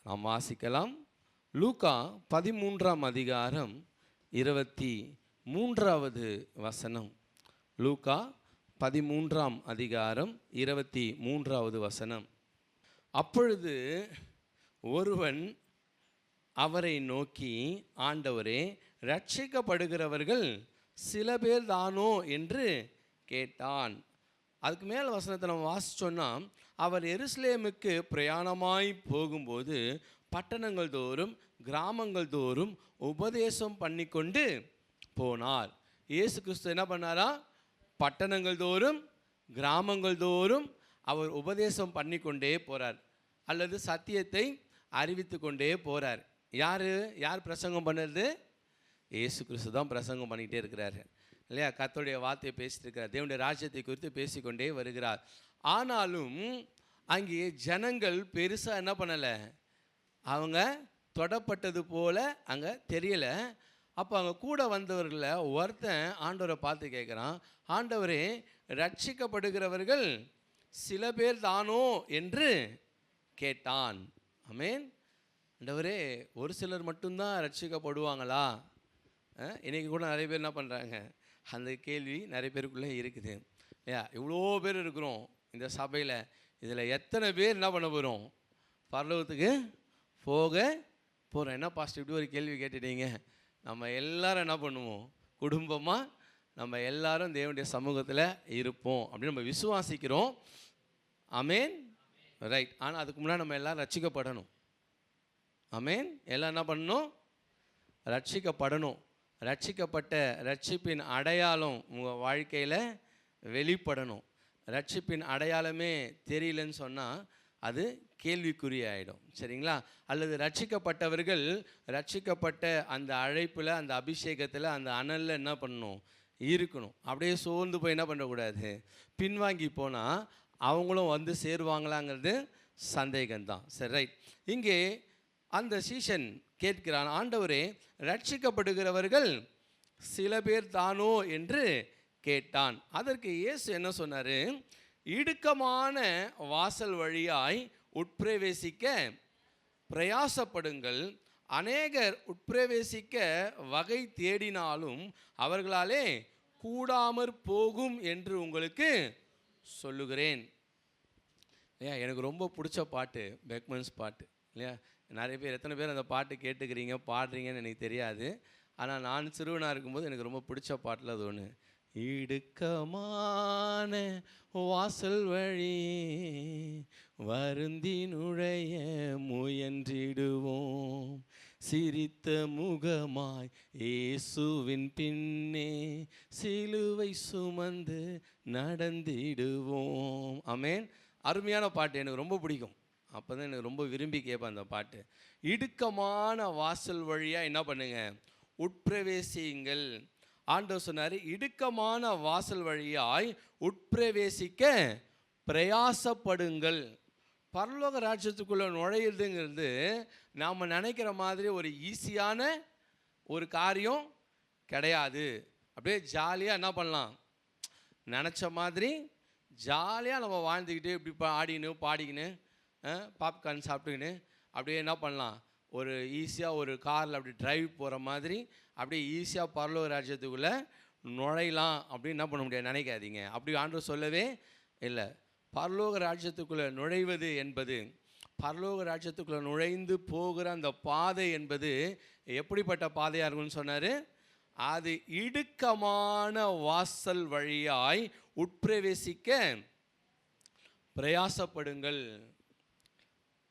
நாம் வாசிக்கலாம். லூக்கா 13ஆம் அதிகாரம் 23வது வசனம். லூக்கா 13ஆம் அதிகாரம் 23வது வசனம். அப்பொழுது ஒருவன் அவரை நோக்கி, ஆண்டவரே, ரட்சிக்கப்படுகிறவர்கள் சில பேர் தானோ என்று கேட்டான். அதுக்கு மேல் வசனத்தை நம்ம வாசிச்சோன்னா, அவர் எருசலேமுக்கு பிரயாணமாய் போகும்போது பட்டணங்கள் தோறும் கிராமங்கள் தோறும் உபதேசம் பண்ணி கொண்டு போனார். இயேசு கிறிஸ்து என்ன பண்ணாரா? பட்டணங்கள் தோறும் கிராமங்கள் தோறும் அவர் உபதேசம் பண்ணி கொண்டே போகிறார், அல்லது சத்தியத்தை அறிவித்து கொண்டே போகிறார். யார் பிரசங்கம் பண்ணுறது? இயேசு கிறிஸ்து தான் பிரசங்கம் பண்ணிகிட்டே இருக்கிறார் இல்லையா? கர்த்தருடைய வார்த்தையை பேசிட்டு இருக்கிறார், தேவனுடைய ராஜ்யத்தை குறித்து பேசிக்கொண்டே வருகிறார். ஆனாலும் அங்கே ஜனங்கள் பெருசாக என்ன பண்ணலை, அவங்க தொடப்பட்டது போல் அங்கே தெரியலை. அப்போ அங்கே கூட வந்தவர்களை ஒருத்தன் ஆண்டவரை பார்த்து கேட்குறான், ஆண்டவரே, ரட்சிக்கப்படுகிறவர்கள் சில பேர் தானோ என்று கேட்டான். ஆமென். ஆண்டவரே, ஒரு சிலர் மட்டும்தான் ரட்சிக்கப்படுவாங்களா? இன்றைக்கி கூட நிறைய பேர் என்ன பண்ணுறாங்க, அந்த கேள்வி நிறைய பேருக்குள்ளே இருக்குது இல்லையா? இவ்வளோ பேர் இருக்கிறோம் இந்த சபையில், இதில் எத்தனை பேர் என்ன பண்ண போகிறோம்? பரலோகத்துக்கு போக போகிறோம். என்ன பாஸ்டர் இப்படி ஒரு கேள்வி கேட்டுட்டீங்க? நம்ம எல்லோரும் என்ன பண்ணுவோம்? குடும்பமாக நம்ம எல்லாரும் தேவனுடைய சமூகத்தில் இருப்போம் அப்படின்னு நம்ம விசுவாசிக்கிறோம். ஆமென், ரைட். ஆனால் அதுக்கு முன்னாடி நம்ம எல்லோரும் ரட்சிக்கப்படணும். ஆமென். எல்லாம் என்ன பண்ணணும்? ரட்சிக்கப்படணும். ரட்சிக்கப்பட்ட ரட்சிப்பின் அடையாளம் உங்கள் வாழ்க்கையில் வெளிப்படணும். ரட்சிப்பின் அடையாளமே தெரியலன்னு சொன்னால் அது கேள்விக்குறியாயிடும், சரிங்களா? அல்லது ரட்சிக்கப்பட்டவர்கள் ரட்சிக்கப்பட்ட அந்த அழைப்பில், அந்த அபிஷேகத்தில், அந்த அனலில் என்ன பண்ணணும்? இருக்கணும். அப்படியே சோர்ந்து போய் என்ன பண்ணக்கூடாது, பின்வாங்கி போனால் அவங்களும் வந்து சேருவாங்களாங்கிறது சந்தேகம்தான். சரி, ரைட். இங்கே அந்த சீஷன் கேட்கிறான், ஆண்டவரே, ரட்சிக்கப்படுகிறவர்கள் சில பேர் தானோ என்று கேட்டான். அதற்கு இயேசு என்ன சொன்னார்? இடுக்கமான வாசல் வழியாய் உட்பிரவேசிக்க பிரயாசப்படுங்கள். அநேகர் உட்பிரவேசிக்க வகை தேடினாலும் அவர்களாலே கூடாமற் போகும் என்று உங்களுக்கு சொல்லுகிறேன். இல்லையா? எனக்கு ரொம்ப பிடிச்ச பாட்டு பெக்மன்ஸ் பாட்டு இல்லையா? நிறைய பேர், எத்தனை பேர் அந்த பாட்டு கேட்டுக்கிறீங்க, பாடுறீங்கன்னு எனக்கு தெரியாது. ஆனால் நான் சிறுவனாக இருக்கும்போது எனக்கு ரொம்ப பிடிச்ச பாட்டில் அது ஒன்று. இடுக்கமான வாசல் வழி வருந்தி நுழைய முயன்றிடுவோம், சிரித்த முகமாய் இயேசுவின் பின்னே சிலுவை சுமந்து நடந்திடுவோம். ஆமென். அருமையான பாட்டு, எனக்கு ரொம்ப பிடிக்கும். அப்போ தான் எனக்கு ரொம்ப விரும்பி கேட்பேன் அந்த பாட்டு. இடுக்கமான வாசல் வழியாக என்ன பண்ணுங்க? உட்பிரவேசியுங்கள். ஆண்டவர் சொன்னார், இடுக்கமான வாசல் வழியாய் உட்பிரவேசிக்க பிரயாசப்படுங்கள். பரலோக ராஜ்யத்துக்குள்ளே நுழையிறதுங்கிறது நாம் நினைக்கிற மாதிரி ஒரு ஈஸியான ஒரு காரியம் கிடையாது. அப்படியே ஜாலியாக என்ன பண்ணலாம், நினச்ச மாதிரி ஜாலியாக நம்ம வாழ்ந்துக்கிட்டு இப்படி ஆடின்னு பாடிக்கின்னு பாப்கார்ன் சாப்பிட்டுக்கின்னு அப்படியே என்ன பண்ணலாம், ஒரு ஈஸியாக ஒரு காரில் அப்படி டிரைவ் போகிற மாதிரி அப்படியே ஈஸியாக பரலோக ராஜ்யத்துக்குள்ளே நுழையலாம் அப்படின்னு என்ன பண்ண முடியாது, நினைக்காதீங்க. அப்படி ஆண்டவர் சொல்லவே இல்லை. பரலோக ராஜ்யத்துக்குள்ளே நுழைவது என்பது, பரலோக ராஜ்யத்துக்குள்ளே நுழைந்து போகிற அந்த பாதை என்பது எப்படிப்பட்ட பாதையாக இருக்குன்னு சொன்னார்? அது இடுக்கமான வாசல் வழியாய் உட்பிரவேசிக்க பிரயாசப்படுங்கள்.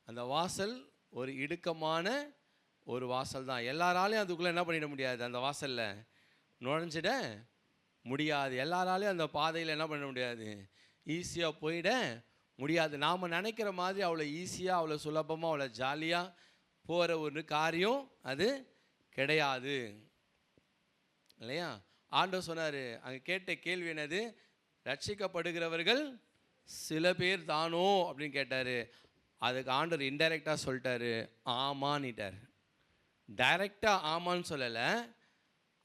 அந்த வாசல் ஒரு இடுக்கமான ஒரு வாசல் தான். எல்லாராலையும் அதுக்குள்ளே என்ன பண்ணிட முடியாது, அந்த வாசலில் நுழைஞ்சிட முடியாது. எல்லாராலையும் அந்த பாதையில் என்ன பண்ண முடியாது, ஈஸியாக போயிட முடியாது. நாம் நினைக்கிற மாதிரி அவ்வளோ ஈஸியாக, அவ்வளோ சுலபமாக, அவ்வளோ ஜாலியாக போகிற ஒரு காரியம் அது கிடையாது இல்லையா? ஆண்டவர் சொன்னார், அங்கே கேட்ட கேள்வி என்னது? ரட்சிக்கப்படுகிறவர்கள் சில பேர் தானோ அப்படின்னு கேட்டார். அதுக்கு ஆண்டவர் இன்டைரக்டாக சொல்லிட்டாரு, ஆமான்னிட்டார். டைரெக்டாக ஆமான்னு சொல்லலை.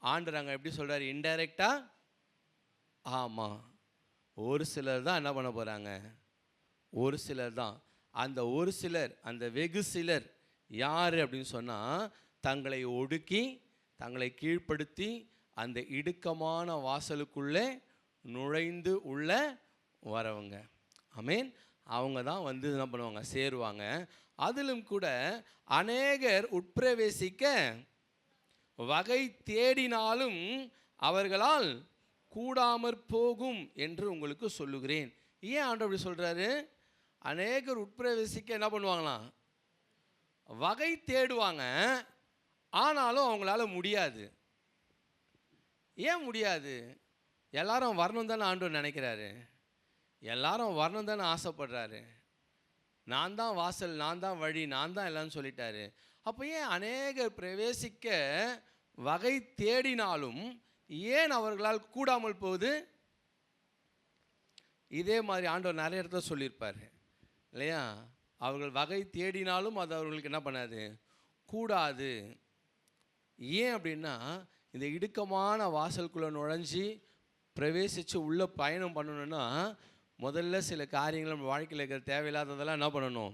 ஆண்டவர் அங்கே எப்படி சொல்கிறார்? இன்டைரக்டாக ஆமாம். ஒரு சிலர் தான் என்ன பண்ண போகிறாங்க? ஒரு சிலர் தான். அந்த ஒரு சிலர், அந்த வெகு சிலர் யார் அப்படின்னு சொன்னால், தங்களை ஒடுக்கி தங்களை கீழ்ப்படுத்தி அந்த இடுக்கமான வாசலுக்குள்ளே நுழைந்து உள்ள வரவங்க. ஆமேன். அவங்க தான் வந்து என்ன பண்ணுவாங்க, சேருவாங்க. அதிலும் கூட அநேகர் உட்பிரவேசிக்க வகை தேடினாலும் அவர்களால் கூடாமற் போகும் என்று உங்களுக்கு சொல்லுகிறேன். ஏன் ஆண்டவர் அப்படி சொல்கிறாரு? அநேகர் உட்பிரவேசிக்க என்ன பண்ணுவாங்களாம், வகை தேடுவாங்க, ஆனாலும் அவங்களால முடியாது. ஏன் முடியாது? எல்லாரும் வரணும் தானே ஆண்டவர் நினைக்கிறாரு. எல்லாரும் வரணும் தானே ஆசைப்படுறாரு. நான் தான் வாசல், நான் தான் வழி, நான் தான் எல்லாம்னு சொல்லிட்டாரு. அப்போ ஏன் அநேகர் பிரவேசிக்க வகை தேடினாலும் ஏன் அவர்களால் கூடாமல் போகுது? இதே மாதிரி ஆண்டவர் நிறைய இடத்துல சொல்லியிருப்பார் இல்லையா? அவர்கள் வகை தேடினாலும் அது அவர்களுக்கு என்ன பண்ணாது, கூடாது. ஏன் அப்படின்னா, இந்த இடுக்கமான வாசலுக்குள்ளே நுழைஞ்சி பிரவேசித்து உள்ளே பயணம் பண்ணணுன்னா முதல்ல சில காரியங்கள் நம்ம வாழ்க்கையில் இருக்கிற தேவையில்லாததெல்லாம் என்ன பண்ணணும்,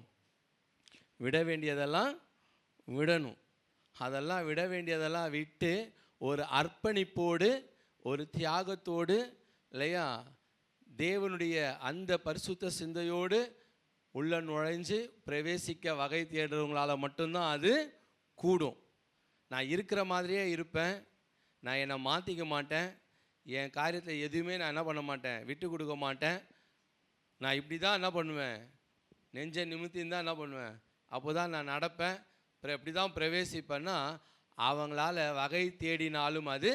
விட வேண்டியதெல்லாம் விடணும். அதெல்லாம் விட வேண்டியதெல்லாம் விட்டு ஒரு அர்ப்பணிப்போடு ஒரு தியாகத்தோடு இல்லையா, தேவனுடைய அந்த பரிசுத்த சிந்தையோடு உள்ள நுழைஞ்சு பிரவேசிக்க வகை தேடுறவங்களால் மட்டும்தான் அது கூடும். நான் இருக்கிற மாதிரியே இருப்பேன், நான் என்னை மாற்றிக்க மாட்டேன், என் காரியத்தை எதுவுமே நான் என்ன பண்ண மாட்டேன், விட்டு கொடுக்க மாட்டேன், நான் இப்படி தான் என்ன பண்ணுவேன், நெஞ்ச நிமித்தின்னு தான் என்ன பண்ணுவேன், அப்போ தான் நான் நடப்பேன், அப்புறம் எப்படி தான் பிரவேசிப்பேன்னா அவங்களால வகை தேடினாலும் அது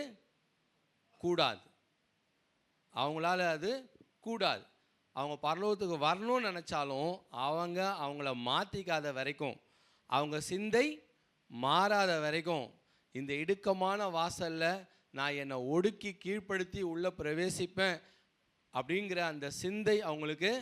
கூடாது. அவங்களால அது கூடாது. அவங்க பரலோகத்துக்கு வரணும்னு நினச்சாலும் அவங்கள மாற்றிக்காத வரைக்கும், அவங்க சிந்தை மாறாத வரைக்கும், இந்த இடுக்கமான வாசலில் நான் என்னை ஒடுக்கி கீழ்ப்படுத்தி உள்ளே பிரவேசிப்பேன் அப்படிங்கிற அந்த சிந்தை அவங்களுக்கு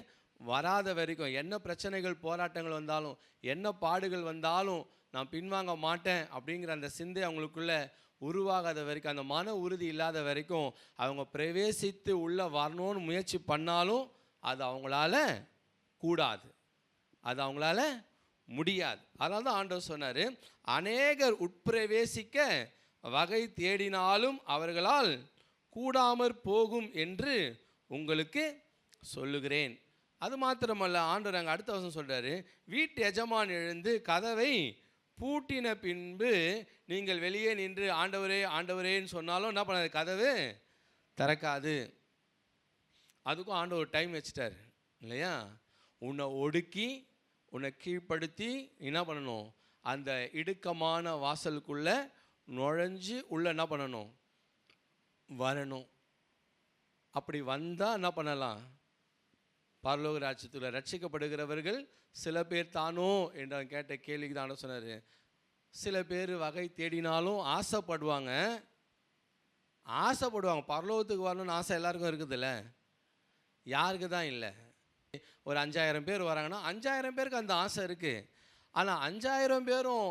வராத வரைக்கும், என்ன பிரச்சனைகள் போராட்டங்கள் வந்தாலும் என்ன பாடுகள் வந்தாலும் நான் பின்வாங்க மாட்டேன் அப்படிங்கிற அந்த சிந்தை அவங்களுக்குள்ளே உருவாகாத வரைக்கும், அந்த மன உறுதி இல்லாத வரைக்கும் அவங்க பிரவேசித்து உள்ளே வரணும்னு முயற்சி பண்ணாலும் அது அவங்களால கூடாது, அது அவங்களால முடியாது. அதனால தான் ஆண்டவர் சொன்னார், அநேகர் உட்பிரவேசிக்க வகை தேடினாலும் அவர்களால் கூடாமற் போகும் என்று உங்களுக்கு சொல்லுகிறேன். அது மாத்திரமல்ல, ஆண்டவர் அங்கே அடுத்த வசனம் சொல்கிறாரு, வீட்டு எஜமான் எழுந்து கதவை பூட்டின பின்பு நீங்கள் வெளியே நின்று ஆண்டவரே ஆண்டவரேன்னு சொன்னாலும் என்ன பண்ணாது, கதவு திறக்காது. அதுக்கும் ஆண்டவர் டைம் வச்சுட்டார் இல்லையா? உன்னை ஒடுக்கி உன்னை கீழ்ப்படுத்தி என்ன பண்ணணும், அந்த இடுக்கமான வாசலுக்குள்ளே நுழைஞ்சு உள்ளே என்ன பண்ணணும், வரணும். அப்படி வந்தால் என்ன பண்ணலாம், பரலோக ராஜ்யத்தில் ரட்சிக்கப்படுகிறவர்கள் சில பேர் தானோ என்று கேட்ட கேள்விக்கு தான் சொன்னார். சில பேர் வகை தேடினாலும் ஆசைப்படுவாங்க, பரலோகத்துக்கு வரணும்னு ஆசை எல்லாருக்கும் இருக்குதுல்ல, யாருக்கு தான் இல்லை? ஒரு 5000 பேர் வராங்கன்னா 5000 பேருக்கு அந்த ஆசை இருக்குது. ஆனால் 5000 பேரும்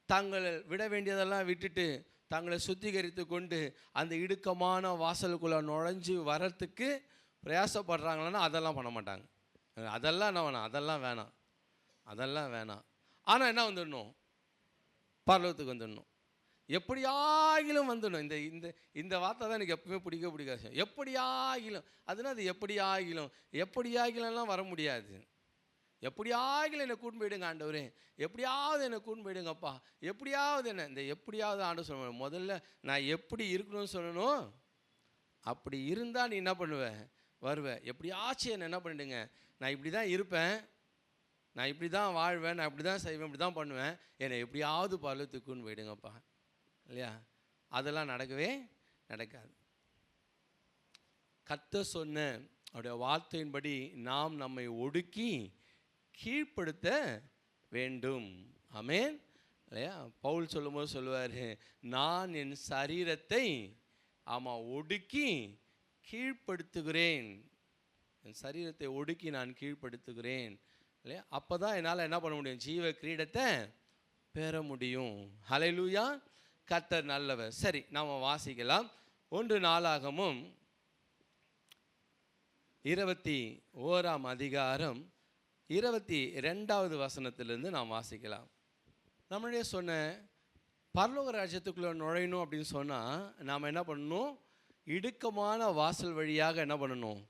தங்களை விட வேண்டியதெல்லாம் விட்டுட்டு தங்களை சுத்திகரித்து கொண்டு அந்த இடுக்கமான வாசலுக்குள்ளே நுழைஞ்சு வரத்துக்கு பிரயாசப்படுறாங்களன்னா அதெல்லாம் பண்ண மாட்டாங்க. அதெல்லாம் என்ன வேணாம், அதெல்லாம் வேணாம். ஆனால் என்ன வந்துடணும், பரலோகத்துக்கு வந்துடணும், எப்படியாகிலும் வந்துடணும். இந்த இந்த இந்த வார்த்தை தான் எனக்கு எப்பவுமே பிடிக்காது. எப்படியாகிலும், அதுனா அது எப்படியாகிலும்லாம் வர முடியாது. எப்படியாகிலும் என்னை கூட்டின்னு போயிடுங்க ஆண்டவரே, எப்படியாவது என்னை கூட்டின்னு போயிடுங்கப்பா, எப்படியாவது என்ன, இந்த எப்படியாவது ஆண்டு சொல்லணும். முதல்ல நான் எப்படி இருக்கணும்னு சொல்லணும். அப்படி இருந்தால் நீ என்ன பண்ணுவேன், வருவேன். எப்படியாச்சும் என்னை என்ன பண்ணிடுங்க, நான் இப்படி தான் இருப்பேன், நான் இப்படி தான் வாழ்வேன், நான் இப்படி தான் செய்வேன், இப்படி தான் பண்ணுவேன், என்னை எப்படியாவது பரலோகத்துக்குன்னு போயிடுங்கப்பா இல்லையா? அதெல்லாம் நடக்கவே நடக்காது. கர்த்தர் சொன்ன அவருடைய வார்த்தையின்படி நாம் நம்மை ஒடுக்கி கீழ்ப்படுத்த வேண்டும். ஆமென் இல்லையா? பவுல் சொல்லும்போது சொல்லுவார், நான் என் சரீரத்தை ஒடுக்கி கீழ்ப்படுத்துகிறேன், என் சரீரத்தை ஒடுக்கி நான் கீழ்ப்படுத்துகிறேன் இல்லையா? அப்போ தான் என்னால் என்ன பண்ண முடியும், ஜீவ கிரீடத்தை பெற முடியும். ஹல்லேலூயா, கர்த்தர் நல்லவர். சரி, நாம் வாசிக்கலாம். 1 நாளாகமும் 21 அதிகாரம் 22வது வசனத்திலிருந்து நாம் வாசிக்கலாம். நம்மளுடைய சொன்ன பரலோக ராஜ்யத்துக்குள்ளே நுழையணும் அப்படின்னு சொன்னால் நாம் என்ன பண்ணணும்? இடுக்கமான வாசல் வழியாக என்ன பண்ணணும்?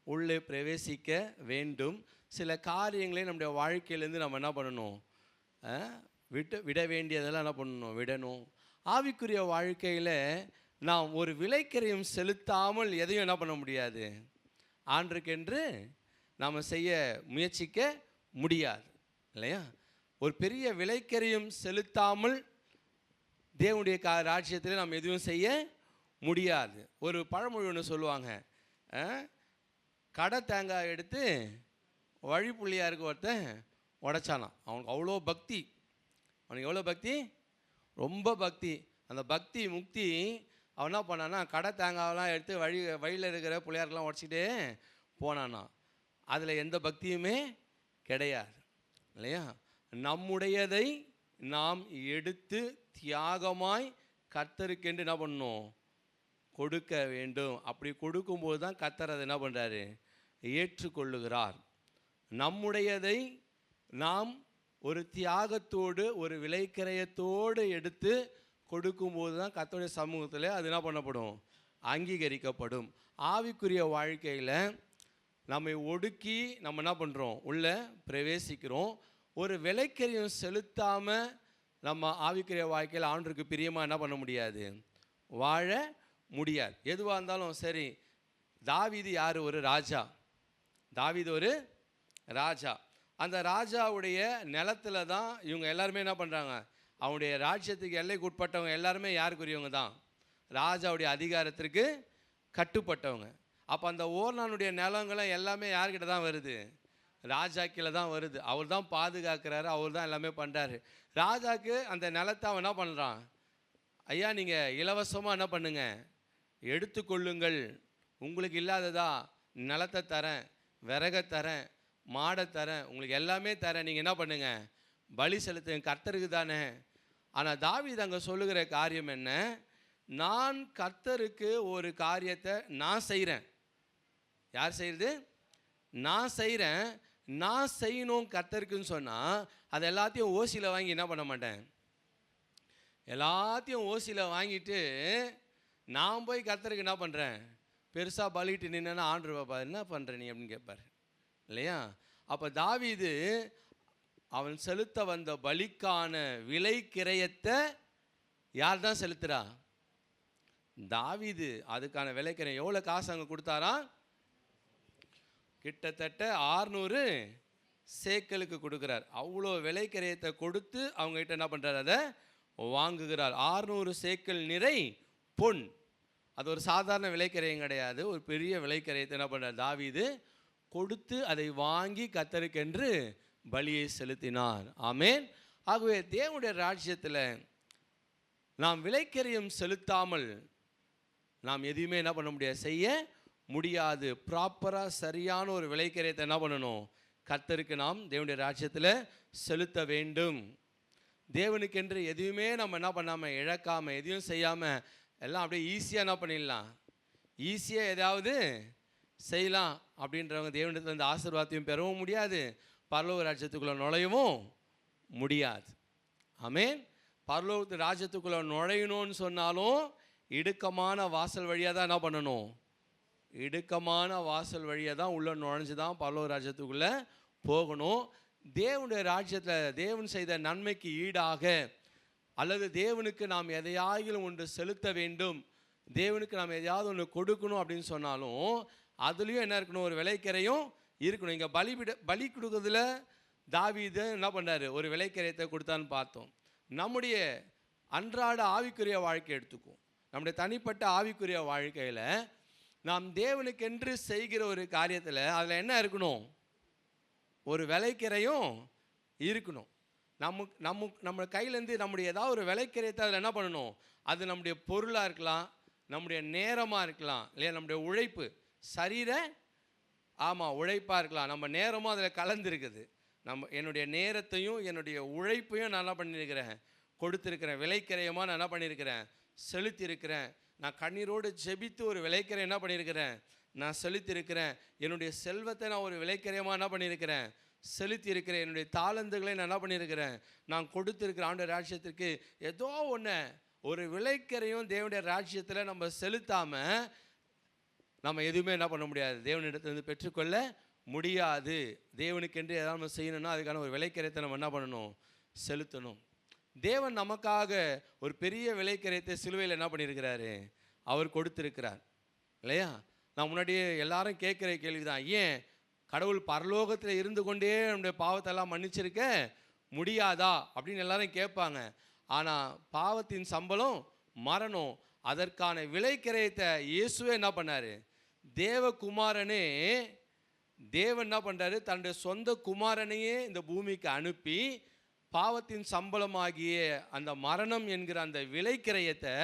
உள்ளே பிரவேசிக்க வேண்டும். சில காரியங்களை நம்முடைய வாழ்க்கையிலேருந்து நம்ம என்ன பண்ணணும்? விட வேண்டியதெல்லாம் என்ன பண்ணணும்? விடணும். ஆவிக்குரிய வாழ்க்கையில் நாம் ஒரு விலைக்கரையும் செலுத்தாமல் எதையும் என்ன பண்ண முடியாது? ஆண்டருக்கென்று நாம் செய்ய முயற்சிக்க முடியாது இல்லையா? ஒரு பெரிய விலைக்கரையும் செலுத்தாமல் தேவனுடைய ராஜ்யத்தில் நாம் எதுவும் செய்ய முடியாது. ஒரு பழமொழி ஒன்று சொல்லுவாங்க, கடை தேங்காய் எடுத்து வழிப்புள்ளியாருக்கு ஒருத்தன் உடைச்சானான். அவனுக்கு அவ்வளோ பக்தி. அவனுக்கு எவ்வளோ பக்தி? ரொம்ப பக்தி. அந்த பக்தி முக்தி அவன் என்ன பண்ணான்னா, கடை தேங்காயெல்லாம் எடுத்து வழியில் இருக்கிற பிள்ளையாருக்கெல்லாம் உடச்சிட்டே போனானா. அதில் எந்த பக்தியுமே கிடையாது இல்லையா? நம்முடையதை நாம் எடுத்து தியாகமாய் கர்த்தருக்கென்று என்ன பண்ணணும்? கொடுக்க வேண்டும். அப்படி கொடுக்கும்போது தான் கர்த்தர் அதை என்ன பண்ணுறாரு? ஏற்றுக்கொள்ளுகிறார். நம்முடையதை நாம் ஒரு தியாகத்தோடு ஒரு விலைக்கிரயத்தோடு எடுத்து கொடுக்கும்போது தான் கர்த்தருடைய சமூகத்தில் அது என்ன பண்ணப்படும்? அங்கீகரிக்கப்படும். ஆவிக்குரிய வாழ்க்கையில் நம்மை ஒடுக்கி நம்ம என்ன பண்ணுறோம்? உள்ளே பிரவேசிக்கிறோம். ஒரு விலைக்கரையும் செலுத்தாமல் நம்ம ஆவிக்குரிய வாழ்க்கையில் ஆண்டவருக்கு பிரியமாக என்ன பண்ண முடியாது? வாழ முடியாது. எதுவாக இருந்தாலும் சரி. தாவீது யார்? ஒரு ராஜா. தாவீது ஒரு ராஜா. அந்த ராஜாவுடைய நிலத்தில் தான் இவங்க எல்லாருமே என்ன பண்ணுறாங்க? அவனுடைய ராஜ்யத்துக்கு எல்லைக்கு உட்பட்டவங்க எல்லாருமே யாருக்குரியவங்க தான்? ராஜாவுடைய அதிகாரத்திற்கு கட்டுப்பட்டவங்க. அப்போ அந்த ஓர்னானுடைய நிலங்களை எல்லாமே யார்கிட்ட தான் வருது? ராஜா கீழே தான் வருது. அவர் தான் பாதுகாக்கிறாரு, அவர் தான் எல்லாமே பண்ணுறாரு. ராஜாவுக்கு அந்த நிலத்தை அவன் என்ன பண்ணுறான்? ஐயா, நீங்கள் இலவசமாக என்ன பண்ணுங்க, எடுத்துக்கொள்ளுங்கள், உங்களுக்கு இல்லாததா நிலத்தை தரேன், விறகை தரேன், மாடை தரேன், உங்களுக்கு எல்லாமே தரேன், நீங்கள் என்ன பண்ணுங்க, பலி செலுத்துங்க, கர்த்தருக்கு தானே. ஆனால் தாவீது அங்கே சொல்லுகிற காரியம் என்ன? நான் கர்த்தருக்கு ஒரு காரியத்தை நான் செய்கிறேன். யார் செய்கிறது? நான் செய்கிறேன். நான் செய்யணும் கர்த்தருக்குன்னு சொன்னால் அது எல்லாத்தையும் ஓசியில் வாங்கி என்ன பண்ண மாட்டேன். எல்லாத்தையும் ஓசியில் வாங்கிட்டு நான் போய் கர்த்தருக்கு என்ன பண்ணுறேன்? பெருசாக பலிட்டு நின்னா ஆண்டு பாப்பா என்ன பண்ணுற நீ அப்படின்னு கேட்பார் இல்லையா? அப்போ தாவீது அவன் செலுத்த வந்த பலிக்கான விலை கிரயத்தை யார் தான் செலுத்துகிறா? தாவீது அதுக்கான விலை கிரயம் எவ்வளோ காசு அங்கே கொடுத்தாரா? கிட்டத்தட்ட 600 சேக்கலுக்கு கொடுக்குறார். அவ்வளோ விலை கிரயத்தை கொடுத்து அவங்ககிட்ட என்ன பண்ணுறாரு? அதை வாங்குகிறார். 600 சேக்கல் நிறை பொன். அது ஒரு சாதாரண விலைக்கரையும் கிடையாது. ஒரு பெரிய விலைக்கரையத்தை என்ன பண்ணுறார்? தாவீது கொடுத்து அதை வாங்கி கர்த்தருக்கென்று பலியை செலுத்தினார். ஆமென். ஆகவே தேவனுடைய ராஜ்யத்தில் நாம் விலைக்கரையும் செலுத்தாமல் நாம் எதையுமே என்ன பண்ண முடியாது, செய்ய முடியாது. ப்ராப்பராக சரியான ஒரு விலைக்கரையத்தை என்ன பண்ணணும்? கர்த்தருக்கு நாம் தேவனுடைய ராஜ்யத்தில் செலுத்த வேண்டும். தேவனுக்கென்று எதையுமே நம்ம என்ன பண்ணாமல், இழக்காமல், எதையும் செய்யாமல் எல்லாம் அப்படியே ஈஸியாக என்ன பண்ணிடலாம், ஈஸியாக ஏதாவது செய்யலாம் அப்படின்றவங்க தேவனிடத்தில் இந்த ஆசீர்வாதத்தையும் பெறவும் முடியாது, பரலோக ராஜ்யத்துக்குள்ளே நுழையவும் முடியாது. ஆமென். பரலோக ராஜ்யத்துக்குள்ளே நுழையணும்னு சொன்னாலும் இடுக்கமான வாசல் வழியாக தான் என்ன பண்ணணும்? இடுக்கமான வாசல் வழியாக தான் உள்ளே நுழைஞ்சு தான் பரலோக ராஜ்யத்துக்குள்ளே போகணும். தேவனுடைய ராஜ்யத்தில் தேவன் செய்த நன்மைக்கு ஈடாக அல்லது தேவனுக்கு நாம் எதையாகிலும் ஒன்று செலுத்த வேண்டும், தேவனுக்கு நாம் எதையாவது ஒன்று கொடுக்கணும் அப்படின்னு சொன்னாலும் அதுலேயும் என்ன இருக்கணும்? ஒரு விலைக்கரையும் இருக்கணும். இங்கே பலி கொடுக்கறதுல தாவீது என்ன பண்ணுறாரு? ஒரு விலைக்கரையத்தை கொடுத்தான்னு பார்த்தோம். நம்முடைய அன்றாட ஆவிக்குரிய வாழ்க்கை எடுத்துக்கும். நம்முடைய தனிப்பட்ட ஆவிக்குரிய வாழ்க்கையில் நாம் தேவனுக்கென்று செய்கிற ஒரு காரியத்தில் அதில் என்ன இருக்கணும்? ஒரு விலைக்கரையும் இருக்கணும். நம்ம கையிலேருந்து நம்முடைய ஏதாவது ஒரு விலைக்கரையத்தை அதில் என்ன பண்ணணும்? அது நம்முடைய பொருளாக இருக்கலாம், நம்முடைய நேரமாக இருக்கலாம் இல்லையா, நம்முடைய உழைப்பு, சரீர உழைப்பாக இருக்கலாம். நம்ம நேரமும் அதில் கலந்துருக்குது. என்னுடைய நேரத்தையும் என்னுடைய உழைப்பையும் நான் என்ன பண்ணியிருக்கிறேன்? கொடுத்துருக்கிறேன். விலைக்கரையமாக நான் என்ன பண்ணியிருக்கிறேன்? செலுத்தியிருக்கிறேன். நான் கண்ணீரோடு ஜெபித்து ஒரு விலைக்கரையம் என்ன பண்ணியிருக்கிறேன்? நான் செலுத்தியிருக்கிறேன். என்னுடைய செல்வத்தை நான் ஒரு விலைக்கரையமாக என்ன பண்ணியிருக்கிறேன்? செலுத்தி இருக்கிறேன். என்னுடைய தாளந்துகளை நான் என்ன பண்ணியிருக்கிறேன், நான் கொடுத்துருக்கிற ஆண்டவருடைய ராஜ்யத்திற்கு ஏதோ ஒன்று, ஒரு விலைக்கரையும் தேவனுடைய ராஜ்யத்தில் நம்ம செலுத்தாமல் நம்ம எதுவுமே என்ன பண்ண முடியாது, தேவனிடத்திலிருந்து பெற்றுக்கொள்ள முடியாது. தேவனுக்கென்று ஏதாவது நம்ம செய்யணும்னா அதுக்கான ஒரு விலைக்கரையத்தை நம்ம என்ன பண்ணணும், செலுத்தணும். தேவன் நமக்காக ஒரு பெரிய விலைக்கரையத்தை சிலுவையில் என்ன பண்ணியிருக்கிறாரு, அவர் கொடுத்திருக்கிறார் இல்லையா? நான் முன்னாடியே எல்லாரும் கேட்குற கேள்வி தான், ஏன் கடவுள் பரலோகத்தில் இருந்து கொண்டே நம்முடைய பாவத்தெல்லாம் மன்னிச்சிருக்க முடியாதா அப்படின்னு எல்லாரும் கேட்பாங்க. ஆனால் பாவத்தின் சம்பளம் மரணம். அதற்கான விலைக்கரையத்தை இயேசுவே என்ன பண்ணார், தேவகுமாரனே, தேவன் என்ன பண்ணுறாரு, தன்னுடைய சொந்த குமாரனையே இந்த பூமிக்கு அனுப்பி பாவத்தின் சம்பளமாகிய அந்த மரணம் என்கிற அந்த விலைக்கிரயத்தை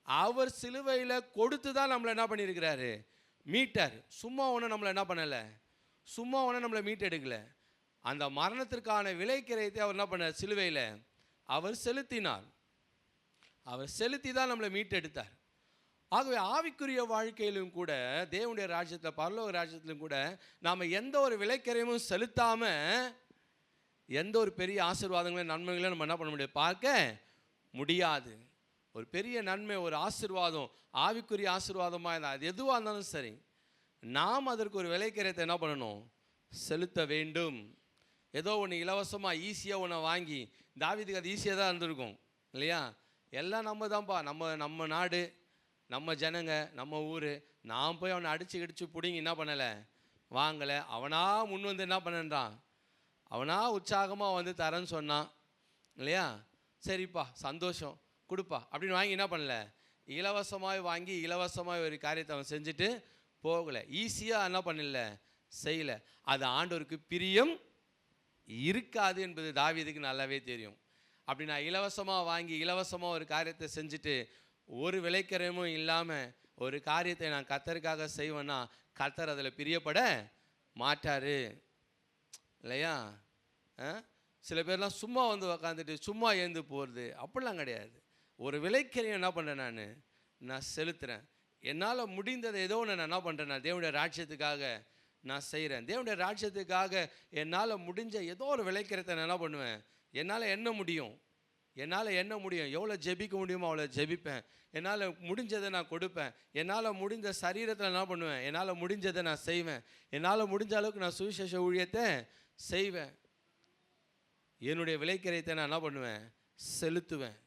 அவர் சிலுவையில் கொடுத்து தான் நம்மளை என்ன பண்ணியிருக்கிறாரு, மீட்டார். சும்மா ஒன்று நம்மளை என்ன பண்ணலை, சும்மா ஒன்று நம்மளை மீட்டெடுக்கலை. அந்த மரணத்திற்கான விலைக்கிரயத்தை அவர் என்ன பண்ணார், சிலுவையில் அவர் செலுத்தினார். அவர் செலுத்தி தான் நம்மளை மீட்டெடுத்தார். ஆகவே ஆவிக்குரிய வாழ்க்கையிலும் கூட, தேவனுடைய ராஜ்யத்தில், பரலோக ராஜ்யத்திலும் கூட நாம் எந்த ஒரு விலைக்கரையும் செலுத்தாமல் எந்த ஒரு பெரிய ஆசீர்வாதங்களையும் நன்மைகளையும் நம்ம என்ன பண்ண முடியாது, பார்க்க முடியாது. ஒரு பெரிய நன்மை, ஒரு ஆசீர்வாதம், ஆவிக்குரிய ஆசீர்வாதமாக இருந்தால் அது எதுவாக இருந்தாலும் சரி, நாம் அதற்கு ஒரு விலைக்கரையத்தை என்ன பண்ணணும், செலுத்த வேண்டும். ஏதோ ஒன்று இலவசமாக ஈஸியாக ஒன்று வாங்கி, தாவீதுக்கு அது ஈஸியாக தான் இருந்திருக்கும் இல்லையா? எல்லாம் நம்ம தான்ப்பா, நம்ம நாடு, நம்ம ஜனங்க, நம்ம ஊர், நான் போய் அவனை அடித்து கிடிச்சு பிடிங்கி என்ன பண்ணலை, வாங்கலை. அவனா முன் வந்து என்ன பண்ணன்றான், அவனா உற்சாகமாக வந்து தரேன்னு சொன்னான் இல்லையா? சரிப்பா சந்தோஷம் கொடுப்பா அப்படின்னு வாங்கி என்ன பண்ணல, இலவசமாக வாங்கி இலவசமாக ஒரு காரியத்தை அவன் செஞ்சுட்டு போகலை. ஈஸியாக என்ன பண்ணல, செய்யலை. அது ஆண்டவருக்கு பிரியம் இருக்காது என்பது தாவீதுக்கு நல்லாவே தெரியும். அப்படி நான் இலவசமாக வாங்கி இலவசமாக ஒரு காரியத்தை செஞ்சுட்டு ஒரு விலைக்கரையமும் இல்லாமல் ஒரு காரியத்தை நான் கர்த்தருக்காக செய்வேன்னா கர்த்தர் அதில் பிரியப்பட மாட்டார் இல்லையா? சில பேர்லாம் சும்மா வந்து உக்காந்துட்டு சும்மா எழுந்து போகிறது அப்படிலாம் கிடையாது. ஒரு விலைக்கரையும் என்ன பண்ணுறேன், நான் செலுத்துகிறேன். என்னால் முடிந்ததை ஏதோ ஒன்று நான் என்ன பண்ணுறேன், நான் தேவனுடைய ராஜ்யத்துக்காக நான் செய்கிறேன். தேவனுடைய ராஜ்யத்துக்காக என்னால் முடிஞ்ச ஏதோ ஒரு விலைக்கரையத்தை நான் என்ன பண்ணுவேன், என்னால் என்ன முடியும், எவ்வளோ ஜெபிக்க முடியுமோ அவ்வளோ ஜெபிப்பேன். என்னால் முடிஞ்சதை நான் கொடுப்பேன். என்னால் முடிஞ்ச சரீரத்தில் என்ன பண்ணுவேன், என்னால் முடிஞ்சதை நான் செய்வேன். என்னால் முடிஞ்ச அளவுக்கு நான் சுவிசேஷ ஊழியத்தை செய்வேன். என்னுடைய விலைக்கரையத்தை நான் என்ன பண்ணுவேன், செலுத்துவேன்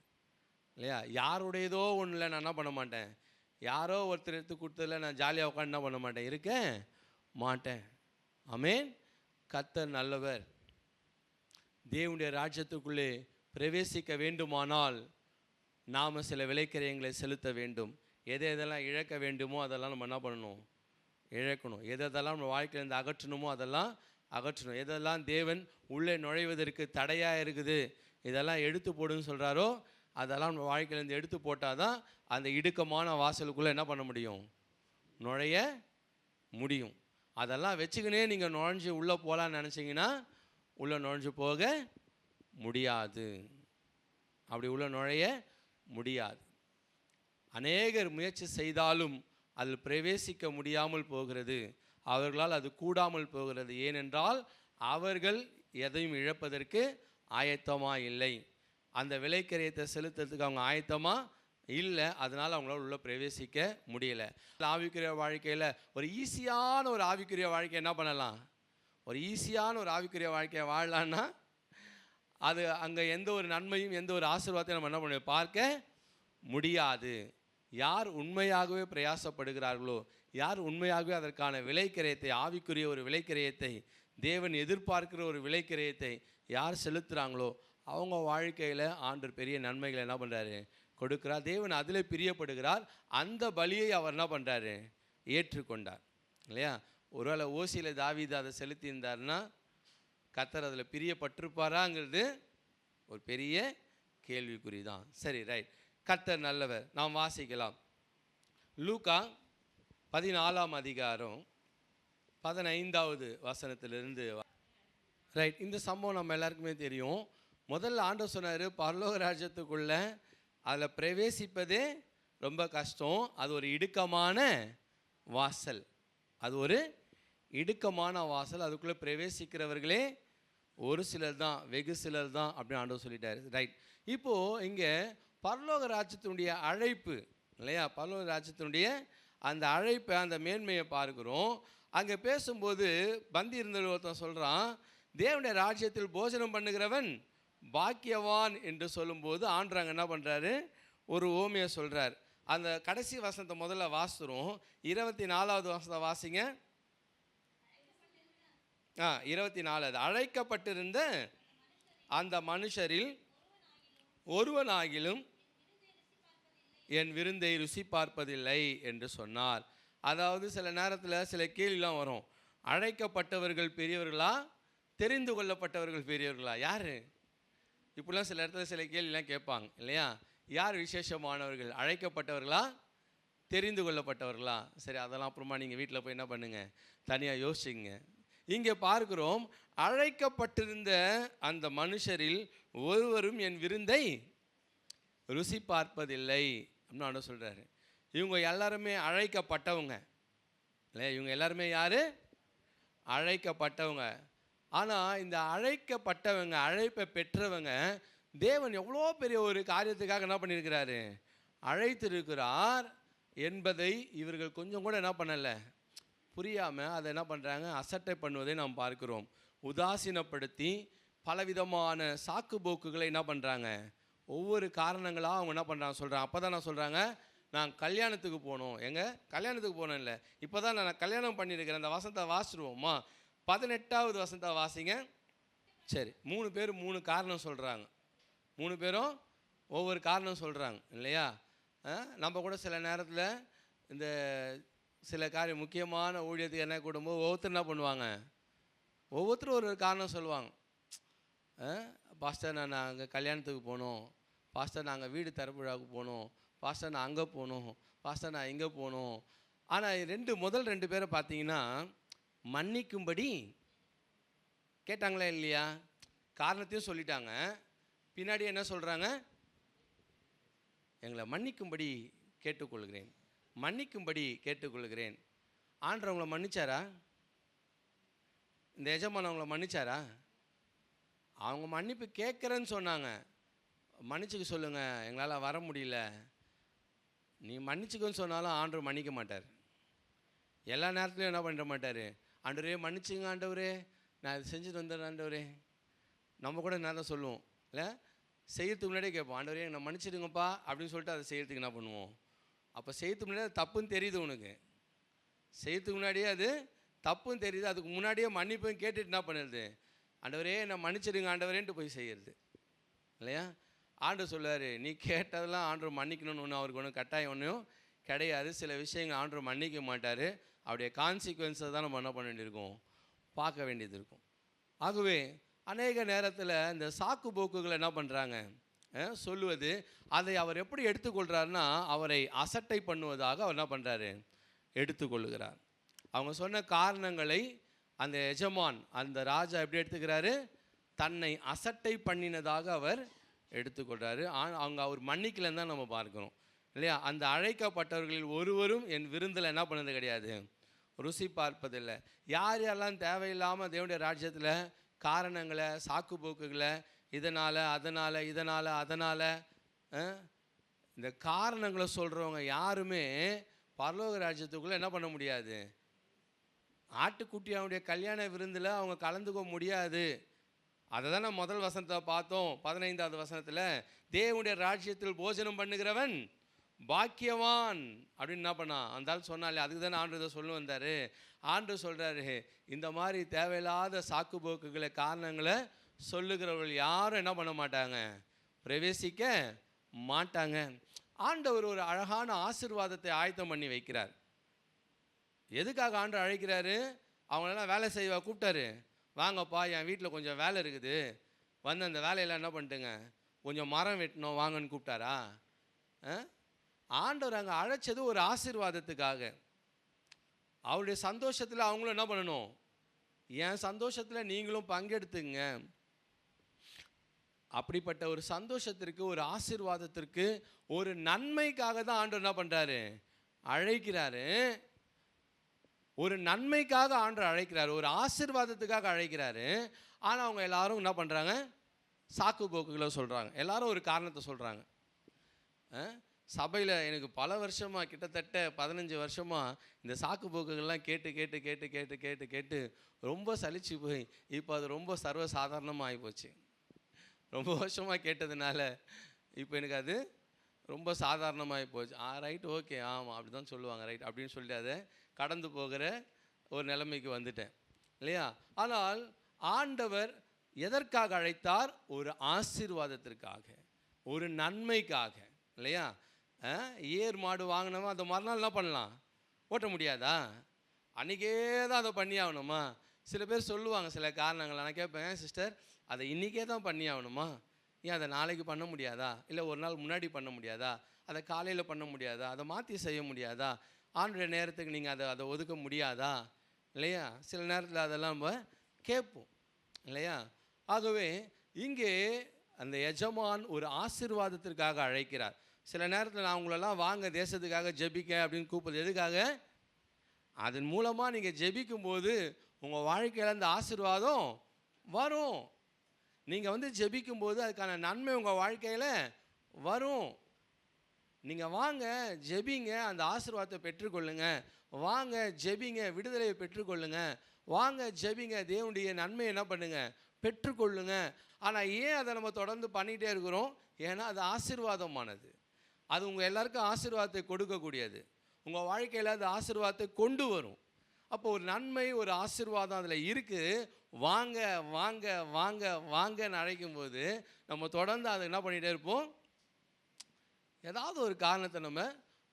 இல்லையா? யாருடையதோ ஒன்றில் நான் என்ன பண்ண மாட்டேன், யாரோ ஒருத்தர் எடுத்து கொடுத்ததில் நான் ஜாலியாக உட்காந்து என்ன பண்ண மாட்டேன், இருக்க மாட்டேன். ஆமென். கர்த்தர் நல்லவர். தேவனுடைய ராஜ்யத்துக்குள்ளே பிரவேசிக்க வேண்டுமானால் நாம் சில விலைக்கரையங்களை செலுத்த வேண்டும். எதெல்லாம் இழக்க வேண்டுமோ அதெல்லாம் நம்ம என்ன பண்ணணும், இழக்கணும். எதெல்லாம் நம்ம வாழ்க்கையிலேருந்து அகற்றணுமோ அதெல்லாம் அகற்றணும். எதெல்லாம் தேவன் உள்ளே நுழைவதற்கு தடையாக இருக்குது, இதெல்லாம் எடுத்து போடுன்னு சொல்கிறாரோ அதெல்லாம் நம்ம வாழ்க்கையிலேருந்து எடுத்து போட்டால் தான் அந்த இடுக்கமான வாசலுக்குள்ளே என்ன பண்ண முடியும், நுழைய முடியும். அதெல்லாம் வச்சுக்கினே நீங்கள் நுழைஞ்சு உள்ளே போகலான்னு நினச்சிங்கன்னா உள்ளே நுழைஞ்சு போக முடியாது. அப்படி உள்ள நுழைய முடியாது. அநேகர் முயற்சி செய்தாலும் அதில் பிரவேசிக்க முடியாமல் போகிறது. அவர்களால் அது கூடாமல் போகிறது. ஏனென்றால் அவர்கள் எதையும் இழப்பதற்கு ஆயத்தமாக இல்லை. அந்த விலைக்கரையத்தை செலுத்துறதுக்கு அவங்க ஆயத்தமாக இல்லை. அதனால் அவங்களால உள்ளே பிரவேசிக்க முடியலை. ஆவிக்குரிய வாழ்க்கையில் ஒரு ஈஸியான ஒரு ஆவிக்குரிய வாழ்க்கை என்ன பண்ணலாம், ஒரு ஈஸியான ஒரு ஆவிக்குரிய வாழ்க்கையை வாழலான்னா அது அங்கே எந்த ஒரு நன்மையும் எந்த ஒரு ஆசீர்வாதத்தையும் நம்ம என்ன பண்ண பார்க்க முடியாது. யார் உண்மையாகவே பிரயாசப்படுகிறார்களோ, யார் உண்மையாகவே அதற்கான விலைக்கரையத்தை, ஆவிக்குரிய ஒரு விலைக்கரையத்தை, தேவன் எதிர்பார்க்கிற ஒரு விலைக்கரையத்தை யார் செலுத்துகிறாங்களோ அவங்க வாழ்க்கையில் ஆண்டவர் பெரிய நன்மைகளை என்ன பண்ணுறாரு, கொடுக்குறார். தேவன் அதில் பிரியப்படுகிறார். அந்த பலியை அவர் என்ன பண்ணுறாரு, ஏற்றுக்கொண்டார் இல்லையா? ஒருவேளை ஓசியில் தாவீது அதை செலுத்தியிருந்தார்னா கர்த்தர் அதில் பிரியப்பட்டிருப்பாராங்கிறது ஒரு பெரிய கேள்விக்குறி தான். சரி, ரைட். கர்த்தர் நல்லவர். நாம் வாசிக்கலாம். லூக்கா 14ஆம் அதிகாரம் 15வது வசனத்திலிருந்து. ரைட். இந்த சம்பவம் நம்ம எல்லாருக்குமே தெரியும். முதல்ல ஆண்டவர் சொன்னார், பரலோக ராஜ்யத்துக்குள்ளே அதில் பிரவேசிப்பதே ரொம்ப கஷ்டம், அது ஒரு இடுக்கமான வாசல், அது ஒரு இடுக்கமான வாசல், அதுக்குள்ளே பிரவேசிக்கிறவர்களே ஒரு சிலர் தான், வெகு சிலர் தான் அப்படின்னு ஆண்டவர் சொல்லிட்டாரு. ரைட். இப்போது இங்கே பரலோக ராஜ்யத்தினுடைய அழைப்பு இல்லையா, பரலோக ராஜ்யத்தினுடைய அந்த அழைப்பை, அந்த மேன்மையை பார்க்குறோம். அங்கே பேசும்போது பந்தி இருந்த ஒருத்தன் சொல்கிறான், தேவனுடைய ராஜ்யத்தில் போஜனம் பண்ணுகிறவன் பாக்கியவான் என்று சொல்லும்போது ஆண்டவங்க என்ன பண்ணுறாரு, ஒரு ஓமையை சொல்கிறார். அந்த கடைசி வசனத்தை முதல்ல வாசிக்கிறோம். 24வது வசனத்தை வாசிங்க. 24. அது அழைக்கப்பட்டிருந்த அந்த மனுஷரில் ஒருவனாகிலும் என் விருந்தை ருசி பார்ப்பதில்லை என்று சொன்னார். அதாவது சில நேரத்தில் சில கேள்விலாம் வரும். அழைக்கப்பட்டவர்கள் பெரியவர்களா, தெரிந்து கொள்ளப்பட்டவர்கள் பெரியவர்களா? யார்? இப்படிலாம் சில இடத்துல சில கேள்விலாம் கேட்பாங்க இல்லையா? யார் விசேஷமானவர்கள், அழைக்கப்பட்டவர்களா, தெரிந்து கொள்ளப்பட்டவர்களா? சரி, அதெல்லாம் அப்புறமா நீங்கள் வீட்டில் போய் என்ன பண்ணுங்கள், தனியாக யோசிச்சுங்க. இங்கே பார்க்கிறோம், அழைக்கப்பட்டிருந்த அந்த மனுஷரில் ஒருவரும் என் விருந்தை ருசி பார்ப்பதில்லை அப்படின்னு ஆண்டவர் சொல்கிறாரு. இவங்க எல்லாருமே அழைக்கப்பட்டவங்க இல்லை, இவங்க எல்லாருமே யார்? அழைக்கப்பட்டவங்க. ஆனால் இந்த அழைக்கப்பட்டவங்க, அழைப்பை பெற்றவங்க, தேவன் எவ்வளோ பெரிய ஒரு காரியத்துக்காக என்ன பண்ணியிருக்கிறாரு, அழைத்திருக்கிறார் என்பதை இவர்கள் கொஞ்சம் கூட என்ன பண்ணலை, புரியாமல் அதை என்ன பண்ணுறாங்க, அசட்டை பண்ணுவதை நாம் பார்க்கிறோம். உதாசீனப்படுத்தி பலவிதமான சாக்கு போக்குகளை என்ன பண்ணுறாங்க, ஒவ்வொரு காரணங்களாக அவங்க என்ன பண்ணுறாங்க சொல்கிறாங்க. அப்போ தான் நான் சொல்கிறாங்க, நான் கல்யாணத்துக்கு போகணும். கல்யாணத்துக்கு போனேன் இல்லை, இப்போ தான் நான் கல்யாணம் பண்ணியிருக்கிறேன். அந்த வசனத்தை வாசிடுவோமா? 18வது வசனத்தை வாசிங்க. சரி, 3 பேர் 3 காரணம் சொல்கிறாங்க. 3 பேரும் ஒவ்வொரு காரணம் சொல்கிறாங்க இல்லையா? நம்ம கூட சில நேரத்தில் இந்த சில காரியம் முக்கியமான ஊழியத்துக்கு என்ன கூடும்போது ஒவ்வொருத்தர் என்ன பண்ணுவாங்க, ஒவ்வொருத்தரும் ஒரு காரணம் சொல்லுவாங்க. பாஸ்டர், நான் அங்கே கல்யாணத்துக்கு போகணும், பாஸ்டர் நாங்கள் வீடு திறப்புழாவுக்கு போகணும், பாஸ்டர் நான் அங்கே போகணும், பாஸ்டர் நான் இங்கே போகணும். ஆனால் முதல் 2 பேரை பார்த்தீங்கன்னா மன்னிக்கும்படி கேட்டாங்களா இல்லையா? காரணத்தையும் சொல்லிட்டாங்க, பின்னாடி என்ன சொல்கிறாங்க, எங்களை மன்னிக்கும்படி கேட்டுக்கொள்கிறேன், மன்னிக்கும்படி கேட்டுக்கொள்கிறேன். ஆண்டவர் அவங்கள மன்னிச்சாரா? இந்த எஜமான் அவங்கள மன்னிச்சாரா? அவங்க மன்னிப்பு கேட்குறேன்னு சொன்னாங்க. மன்னிச்சுக்க சொல்லுங்கள், எங்களால் வர முடியல. நீ மன்னிச்சுக்கன்னு சொன்னாலும் ஆண்டவர் மன்னிக்க மாட்டார். எல்லா நேரத்துலையும் என்ன பண்ணிட மாட்டார், ஆண்டவரே மன்னிச்சுங்க ஆண்டவரே, நான் இது செஞ்சுட்டு வந்துடுறேன் ஆண்டவரே. நம்ம கூட நேரம் சொல்லுவோம் இல்லை, செய்யறதுக்கு முன்னாடியே கேட்போம், ஆண்டவரே நான் மன்னிச்சிடுங்கப்பா அப்படின்னு சொல்லிட்டு அதை செய்யறதுக்கு என்ன பண்ணுவோம். அப்போ செய்யறதுக்கு முன்னாடி அது தப்புன்னு தெரியுது உனக்கு, செய்யறதுக்கு முன்னாடியே அது தப்புன்னு தெரியுது, அதுக்கு முன்னாடியே மன்னிப்பும் கேட்டுட்டு என்ன பண்ணுறது, ஆண்டவரே நான் மன்னிச்சிடுங்க ஆண்டவரேன்ட்டு போய் செய்கிறது இல்லையா? ஆண்டவர் சொல்லுவார், நீ கேட்டதெல்லாம் ஆண்டவர் மன்னிக்கணும்னு ஒன்று அவருக்கு ஒன்றும் கட்டாயம் ஒன்றும் கிடையாது. சில விஷயங்கள் ஆண்டவர் மன்னிக்க மாட்டார், அவருடைய கான்சிக்வன்ஸை தான் நம்ம என்ன பண்ண வேண்டியிருக்கோம், பார்க்க வேண்டியது இருக்கும். ஆகவே அநேக நேரத்தில் இந்த சாக்கு போக்குகளை என்ன பண்ணுறாங்க சொல்லுவது, அதை அவர் எப்படி எடுத்துக்கொள்கிறாருன்னா அவரை அசட்டை பண்ணுவதாக அவர் என்ன பண்ணுறாரு, எடுத்துக்கொள்ளுகிறார். அவங்க சொன்ன காரணங்களை அந்த எஜமான், அந்த ராஜா எப்படி எடுத்துக்கிறாரு, தன்னை அசட்டை பண்ணினதாக அவர் எடுத்துக்கொள்கிறாரு. அவங்க அவர் மன்னிக்கலன்னு தான் நம்ம பார்க்குறோம் இல்லையா? அந்த அழைக்கப்பட்டவர்களில் ஒருவரும் என் விருந்தில் என்ன பண்ணது கிடையாது, ருசி பார்ப்பதில்லை. யார் யாரெல்லாம் தேவையில்லாமல் தேவனுடைய ராஜ்யத்தில் காரணங்களை, சாக்கு போக்குகளை, இதனால் அதனால் இந்த காரணங்களை சொல்கிறவங்க யாருமே பரலோக ராஜ்யத்துக்குள்ளே என்ன பண்ண முடியாது, ஆட்டுக்குட்டியாவுடைய கல்யாண விருந்தில் அவங்க கலந்துக்க முடியாது. அதை தான் நம்ம முதல் வசனத்தை பார்த்தோம். 15வது வசனத்தில் தேவனுடைய ராஜ்யத்தில் போஜனம் பண்ணுகிறவன் பாக்கியவான் அப்படின்னு என்ன பண்ணான் அந்த ஆள் சொன்னாலே, அதுக்கு தானே ஆண்டு இதை சொல்ல வந்தார். ஆண்டு சொல்கிறாரு, இந்த மாதிரி தேவையில்லாத சாக்கு போக்குகளை, காரணங்களை சொல்லுகிறவர்கள் யாரும் என்ன பண்ண மாட்டாங்க, பிரவேசிக்க மாட்டாங்க. ஆண்டவர் ஒரு அழகான ஆசீர்வாதத்தை ஆயத்தம் பண்ணி வைக்கிறார். எதுக்காக ஆண்டு அழைக்கிறாரு, அவங்களெல்லாம் வேலை செய்வா கூப்பிட்டாரு, வாங்கப்பா என் வீட்டில் கொஞ்சம் வேலை இருக்குது, வந்து அந்த வேலையெல்லாம் என்ன பண்ணிட்டுங்க, கொஞ்சம் மரம் வெட்டணும் வாங்கன்னு கூப்பிட்டாரா? ஆண்டவர் அங்கே அழைச்சது ஒரு ஆசீர்வாதத்துக்காக. அவருடைய சந்தோஷத்தில் அவங்களும் என்ன பண்ணணும், என் சந்தோஷத்தில் நீங்களும் பங்கெடுத்துங்க. அப்படிப்பட்ட ஒரு சந்தோஷத்திற்கு, ஒரு ஆசீர்வாதத்திற்கு, ஒரு நன்மைக்காக தான் ஆண்டவர் என்ன பண்ணுறாரு, அழைக்கிறாரு. ஒரு நன்மைக்காக ஆண்டவர் அழைக்கிறாரு, ஒரு ஆசீர்வாதத்துக்காக அழைக்கிறாரு. ஆனால் அவங்க எல்லாரும் என்ன பண்ணுறாங்க? சாக்கு போக்குகளை சொல்கிறாங்க. எல்லாரும் ஒரு காரணத்தை சொல்கிறாங்க. சபையில் எனக்கு பல வருஷமாக, கிட்டத்தட்ட 15 வருஷமாக இந்த சாக்கு போக்குகள்லாம் கேட்டு கேட்டு கேட்டு கேட்டு கேட்டு கேட்டு ரொம்ப சலிச்சு போய் இப்போ அது ரொம்ப சர்வசாதாரணமாக ஆகிப்போச்சு. ரொம்ப வருஷமாக கேட்டதுனால இப்போ எனக்கு அது ரொம்ப சாதாரணமாகி போச்சு. ரைட், ஓகே, ஆமாம், அப்படி தான் சொல்லுவாங்க, ரைட் அப்படின்னு சொல்லி அதை கடந்து போகிற ஒரு நிலைமைக்கு வந்துட்டேன் இல்லையா? ஆனால் ஆண்டவர் எதற்காக அழைத்தார்? ஒரு ஆசீர்வாதத்திற்காக, ஒரு நன்மைக்காக இல்லையா? ஏர் மாடு வாங்கினோமா அந்த மறுநாள் என்ன பண்ணலாம்? ஓட்ட முடியாதா? அன்றைக்கே தான் அதை பண்ணி ஆகணுமா? சில பேர் சொல்லுவாங்க சில காரணங்கள். நான் கேட்பேன், சிஸ்டர் அதை இன்றைக்கே தான் பண்ணி ஆகணுமா? ஏன் அதை நாளைக்கு பண்ண முடியாதா? இல்லை ஒரு நாள் முன்னாடி பண்ண முடியாதா? அதை காலையில் பண்ண முடியாதா? அதை மாற்றி செய்ய முடியாதா? ஆண்டுடைய நேரத்துக்கு நீங்கள் அதை ஒதுக்க முடியாதா? இல்லையா? சில நேரத்தில் அதெல்லாம் நம்ம கேட்போம் இல்லையா? ஆகவே இங்கே அந்த எஜமான் ஒரு ஆசீர்வாதத்திற்காக அழைக்கிறார். சில நேரத்தில் நான் உங்களெல்லாம் வாங்க தேசத்துக்காக ஜெபிக்க அப்படின்னு கூப்பிடுறது எதுக்காக? அதன் மூலமாக நீங்கள் ஜெபிக்கும்போது உங்கள் வாழ்க்கையில் அந்த ஆசீர்வாதம் வரும். நீங்கள் வந்து ஜெபிக்கும்போது அதுக்கான நன்மை உங்கள் வாழ்க்கையில் வரும். நீங்கள் வாங்க ஜெபிங்க, அந்த ஆசீர்வாதத்தை பெற்றுக்கொள்ளுங்க. வாங்க ஜெபிங்க, விடுதலையை பெற்றுக்கொள்ளுங்க. வாங்க ஜெபிங்க, தேவனுடைய நன்மை என்ன பண்ணுங்க, பெற்றுக்கொள்ளுங்க. ஆனால் ஏன் அதை நம்ம தொடர்ந்து பண்ணிகிட்டே இருக்கிறோம்? ஏன்னா அது ஆசீர்வாதமானது. அது உங்கள் எல்லாருக்கும் ஆசீர்வாதத்தை கொடுக்கக்கூடியது. உங்கள் வாழ்க்கையில் அது ஆசீர்வாதத்தை கொண்டு வரும். அப்போ ஒரு நன்மை, ஒரு ஆசீர்வாதம் அதில் இருக்குது. வாங்க வாங்க வாங்க வாங்கன்னு அழைக்கும்போது நம்ம தொடர்ந்து அதை என்ன பண்ணிகிட்டே இருப்போம்? ஏதாவது ஒரு காரணத்தை நம்ம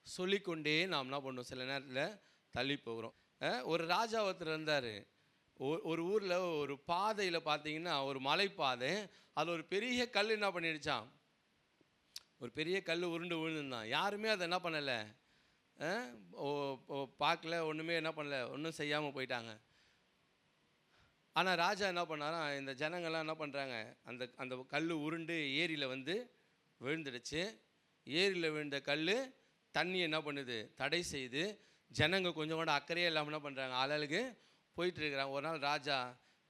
சொல்லிக்கொண்டே நாம் என்ன பண்ணுவோம்? சில நேரத்தில் தள்ளி போகிறோம். ஒரு ராஜா ஒருத்தர் இருந்தார். ஒரு ஊரில் ஒரு பாதையில் பார்த்தீங்கன்னா, ஒரு மலைப்பாதை, அதில் ஒரு பெரிய கல் என்ன பண்ணிடுச்சான்? ஒரு பெரிய கல் உருண்டு விழுந்துருந்தான். யாருமே அதை என்ன பண்ணலை, பார்க்கல, ஒன்றுமே என்ன பண்ணலை, ஒன்றும் செய்யாமல் போயிட்டாங்க. ஆனால் ராஜா என்ன பண்ணாரா, இந்த ஜனங்கள்லாம் என்ன பண்ணுறாங்க, அந்த அந்த கல் உருண்டு ஏரியில் வந்து விழுந்துடுச்சு. ஏரியில் விழுந்த கல் தண்ணி என்ன பண்ணுது, தடை செய்து. ஜனங்க கொஞ்சம் கூட அக்கறையே இல்லாமல் என்ன பண்ணுறாங்க, ஆளுக்கு போயிட்டுருக்குறாங்க. ஒரு நாள் ராஜா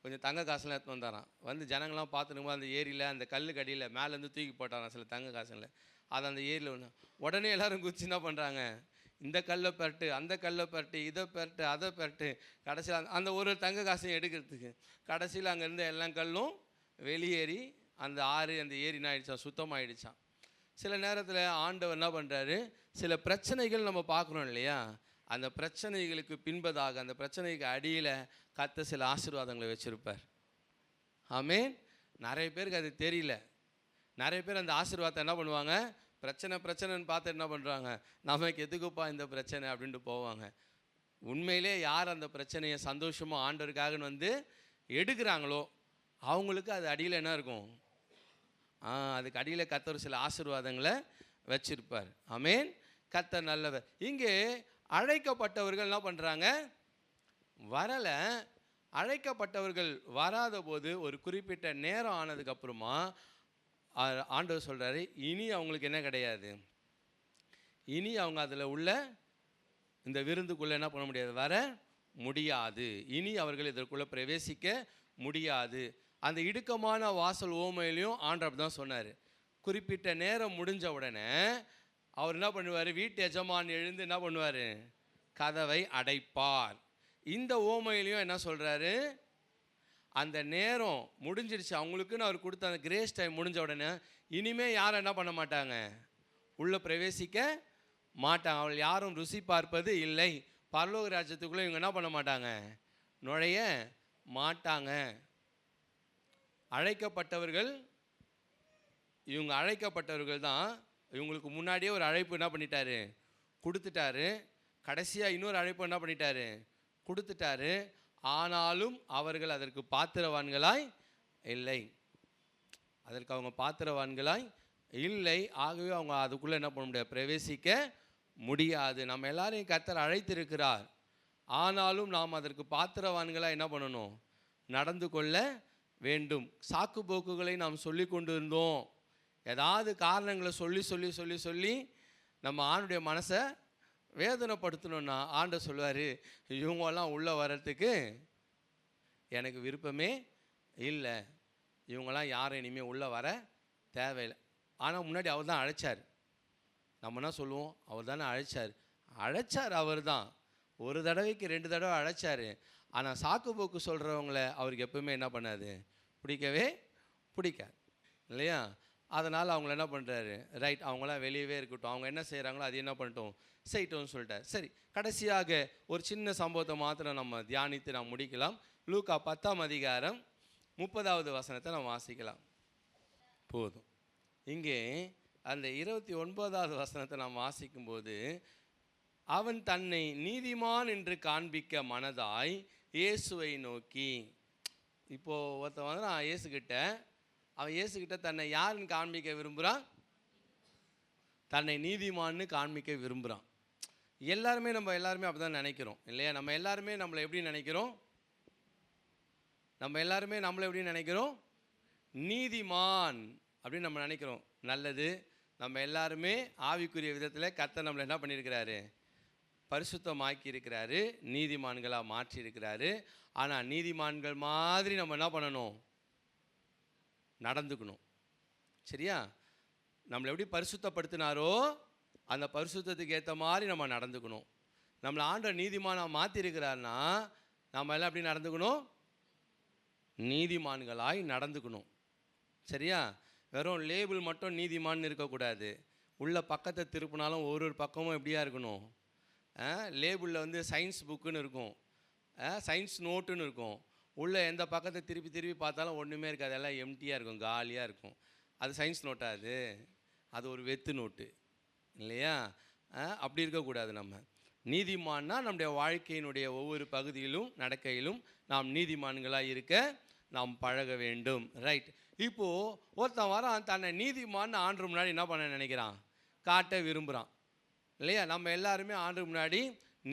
கொஞ்சம் தங்க காசுலாம் எடுத்து வந்தாரான். வந்து ஜனங்கள்லாம் பார்த்துருக்கும்போது அந்த ஏரியில் அந்த கல்லுக்கு அடியில் மேலேருந்து தூக்கி போட்டாரான் சில தங்க காசுல. அதை அந்த ஏரியில் ஒன்று உடனே எல்லோரும் குச்சி என்ன பண்ணுறாங்க, இந்த கல்லை பெரட்டு, அந்த கல்லை பெரட்டு, இதை பெரட்டு, அதை பெரட்டு. கடைசியில் அந்த ஒரு தங்க காசையும் எடுக்கிறதுக்கு கடைசியில் அங்கே இருந்த எல்லா கல்லும் வெளியேறி அந்த ஆறு, அந்த ஏரி என்ன ஆகிடுச்சான், சுத்தமாகிடுச்சான். சில நேரத்தில் ஆண்டவர் என்ன பண்ணுறாரு, சில பிரச்சனைகள் நம்ம பார்க்குறோம் இல்லையா? அந்த பிரச்சனைகளுக்கு பின்பதாக, அந்த பிரச்சனைக்கு அடியில் கர்த்தர் சில ஆசீர்வாதங்களை வச்சுருப்பார். ஆமென். நிறைய பேருக்கு அது தெரியல. நிறைய பேர் அந்த ஆசீர்வாதத்தை என்ன பண்ணுவாங்க, பிரச்சனைன்னு பார்த்து என்ன பண்ணுறாங்க, நமக்கு எதுக்குப்பா இந்த பிரச்சனை அப்படின்ட்டு போவாங்க. உண்மையிலே யார் அந்த பிரச்சனையை சந்தோஷமாக ஆண்டவருக்காகன்னு வந்து எடுக்கிறாங்களோ அவங்களுக்கு அது அடியில் என்ன இருக்கும், அதுக்கு அடியில் கர்த்தர் சில ஆசீர்வாதங்களை வச்சிருப்பார். ஆமென். கர்த்தர் நல்லவர். இங்கே அழைக்கப்பட்டவர்கள் என்ன பண்ணுறாங்க, வரலை. அழைக்கப்பட்டவர்கள் வராத போது ஒரு குறிப்பிட்ட நேரம் ஆனதுக்கப்புறமா ஆண்டவர் சொல்கிறாரு, இனி அவங்களுக்கு என்ன கிடையாது, இனி அவங்க அதில் உள்ள இந்த விருந்துக்குள்ளே என்ன பண்ண முடியாது, வர முடியாது. இனி அவர்கள் இதற்குள்ளே பிரவேசிக்க முடியாது. அந்த இடுக்கமான வாசல் ஓமையிலையும் ஆண்டவர் தான் சொன்னார். குறிப்பிட்ட நேரம் முடிஞ்ச உடனே அவர் என்ன பண்ணுவார், வீட்டு எஜமான் எழுந்து என்ன பண்ணுவார், கதவை அடைப்பார். இந்த ஓமையிலையும் என்ன சொல்கிறாரு, அந்த நேரம் முடிஞ்சிருச்சு அவங்களுக்குன்னு அவர் கொடுத்த அந்த கிரேஸ் டைம் முடிஞ்ச உடனே இனிமேல் யாரும் என்ன பண்ண மாட்டாங்க, உள்ளே பிரவேசிக்க மாட்டாங்க. அவள் யாரும் ருசி பார்ப்பது இல்லை. பரலோக ராஜ்யத்துக்குள்ளே இவங்க என்ன பண்ண மாட்டாங்க, நுழைய மாட்டாங்க. அழைக்கப்பட்டவர்கள், இவங்க அழைக்கப்பட்டவர்கள் தான். இவங்களுக்கு முன்னாடியே ஒரு அழைப்பு என்ன பண்ணிட்டாரு, கொடுத்துட்டாரு. கடைசியாக இன்னொரு அழைப்பு என்ன பண்ணிட்டாரு, கொடுத்துட்டாரு. ஆனாலும் அவர்கள் அதற்கு பாத்திரவான்களாய் இல்லை. அதற்கு அவங்க பாத்திரவான்களாய் இல்லை. ஆகவே அவங்க அதுக்குள்ளே என்ன பண்ண முடியாது, பிரவேசிக்க முடியாது. நம்ம எல்லாரையும் கர்த்தர் அழைத்திருக்கிறார். ஆனாலும் நாம் அதற்கு பாத்திரவான்களாக என்ன பண்ணணும், நடந்து கொள்ள வேண்டும். சாக்கு போக்குகளை நாம் சொல்லி கொண்டு இருந்தோம். ஏதாவது காரணங்களை சொல்லி சொல்லி சொல்லி சொல்லி நம்ம ஆணுடைய மனசை வேதனைப்படுத்தணுன்னா ஆண்டவர் சொல்லுவார், இவங்கெல்லாம் உள்ளே வர்றதுக்கு எனக்கு விருப்பமே இல்லை, இவங்கெல்லாம் யாரும் இனிமேல் உள்ளே வர தேவையில்லை. ஆனால் முன்னாடி அவர் தான் அழைச்சார். நம்ம என்ன சொல்லுவோம், அவர் தானே அழைச்சார் அவர் தான். ஒரு தடவைக்கு 2 தடவை அழைச்சார். ஆனால் சாக்கு போக்கு சொல்கிறவங்கள அவருக்கு எப்பவுமே என்ன பண்ணாது, பிடிக்கவே பிடிக்காது இல்லையா? அதனால் அவங்கள என்ன பண்ணுறாரு, ரைட் அவங்களாம் வெளியவே இருக்கட்டும், அவங்க என்ன செய்கிறாங்களோ அது என்ன பண்ணிட்டோம் செய்யட்டோம்னு சொல்லிட்டார். சரி, கடைசியாக ஒரு சின்ன சம்பவத்தை மாத்திரம் நம்ம தியானித்து நாம் முடிக்கலாம். லூக்கா 10ஆம் அதிகாரம் 30வது வசனத்தை நம்ம வாசிக்கலாம். போதும். இங்கே அந்த 29வது வசனத்தை நாம் வாசிக்கும்போது, அவன் தன்னை நீதிமான் என்று காண்பிக்க மனதாய் இயேசுவை நோக்கி. இப்போது ஒருத்தன் வந்து நான் அவன் இயேசுக்கிட்ட தன்னை யாருன்னு காண்பிக்க விரும்புகிறான், தன்னை நீதிமான்னு காண்பிக்க விரும்புகிறான். நம்ம எல்லாருமே அப்படி தான் நினைக்கிறோம் இல்லையா? நம்ம எல்லாருமே நம்மளை எப்படி நினைக்கிறோம், நீதிமான் அப்படின்னு நம்ம நினைக்கிறோம். நல்லது, நம்ம எல்லாருமே ஆவிக்குரிய விதத்தில் கர்த்தர் நம்மளை என்ன பண்ணியிருக்கிறாரு, பரிசுத்தமாக்கி இருக்கிறாரு, நீதிமான்களாக மாற்றி இருக்கிறாரு. ஆனால் நீதிமான்கள் மாதிரி நம்ம என்ன பண்ணணும், நடந்துக்கணும். சரியா? நம்மளை எப்படி பரிசுத்தப்படுத்தினாரோ அந்த பரிசுத்தத்துக்கு ஏற்ற மாதிரி நம்ம நடந்துக்கணும். நம்மளை ஆண்டவர் நீதிமானாக மாற்றிருக்கிறாருன்னா நம்ம எல்லாம் எப்படி நடந்துக்கணும், நீதிமான்களாய் நடந்துக்கணும். சரியா? வெறும் லேபிள் மட்டும் நீதிமான்னு இருக்கக்கூடாது. உள்ள பக்கத்தை திருப்பினாலும் ஒரு பக்கமும் எப்படியா இருக்கணும், லேபிளில் வந்து சயின்ஸ் புக்குன்னு இருக்கும், சயின்ஸ் நோட்டுன்னு இருக்கும். உள்ளே எந்த பக்கத்தை திருப்பி பார்த்தாலும் ஒன்றுமே இருக்காது, எல்லாம் எம்டியாக இருக்கும், காலியாக இருக்கும். அது சயின்ஸ் நோட்டா? அது ஒரு வெத்து நோட்டு இல்லையா? அப்படி இருக்கக்கூடாது. நம்ம நீதிமான்னா நம்முடைய வாழ்க்கையினுடைய ஒவ்வொரு பகுதியிலும் நடக்கையிலும் நாம் நீதிமான்களாக இருக்க நாம் பழக வேண்டும். ரைட். இப்போது ஒருத்தன் வரான், தன்னை நீதிமான்னு ஆண்டு முன்னாடி என்ன பண்ண நினைக்கிறான், காட்ட விரும்புகிறான் இல்லையா? நம்ம எல்லாருமே ஆண்டு முன்னாடி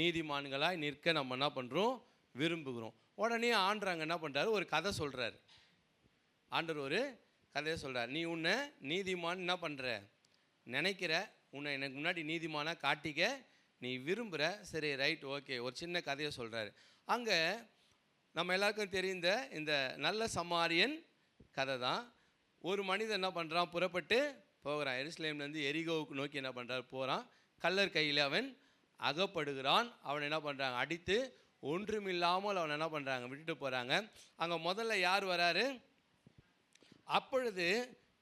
நீதிமான்களாக நிற்க நம்ம என்ன பண்ணுறோம், விரும்புகிறோம். உடனே ஆண்டவர் என்ன பண்ணுறாரு, ஒரு கதை சொல்கிறார். ஆண்டவர் ஒரு கதையை சொல்கிறார். நீ உன்னை நீதிமான் என்ன பண்ணுற நினைக்கிற, உன்னை எனக்கு முன்னாடி நீதிமானாக காட்டிக்க நீ விரும்புகிற. சரி, ரைட், ஓகே. ஒரு சின்ன கதையை சொல்கிறாரு. அங்கே நம்ம எல்லாருக்கும் தெரிந்த இந்த நல்ல சமாரியன் கதை தான். ஒரு மனிதன் என்ன பண்ணுறான், புறப்பட்டு போகிறான். எருசலேம்லேருந்து எரிகோவுக்கு நோக்கி என்ன பண்ணுறாரு, போகிறான். கள்ளர் கையில் அவன் அகப்படுகிறான். அவன் என்ன பண்ணுறாங்க, அடித்து ஒன்றுமில்லாமல் அவன் என்ன பண்ணுறாங்க, விட்டுட்டு போகிறாங்க. அங்கே முதல்ல யார் வராரு, அப்பொழுது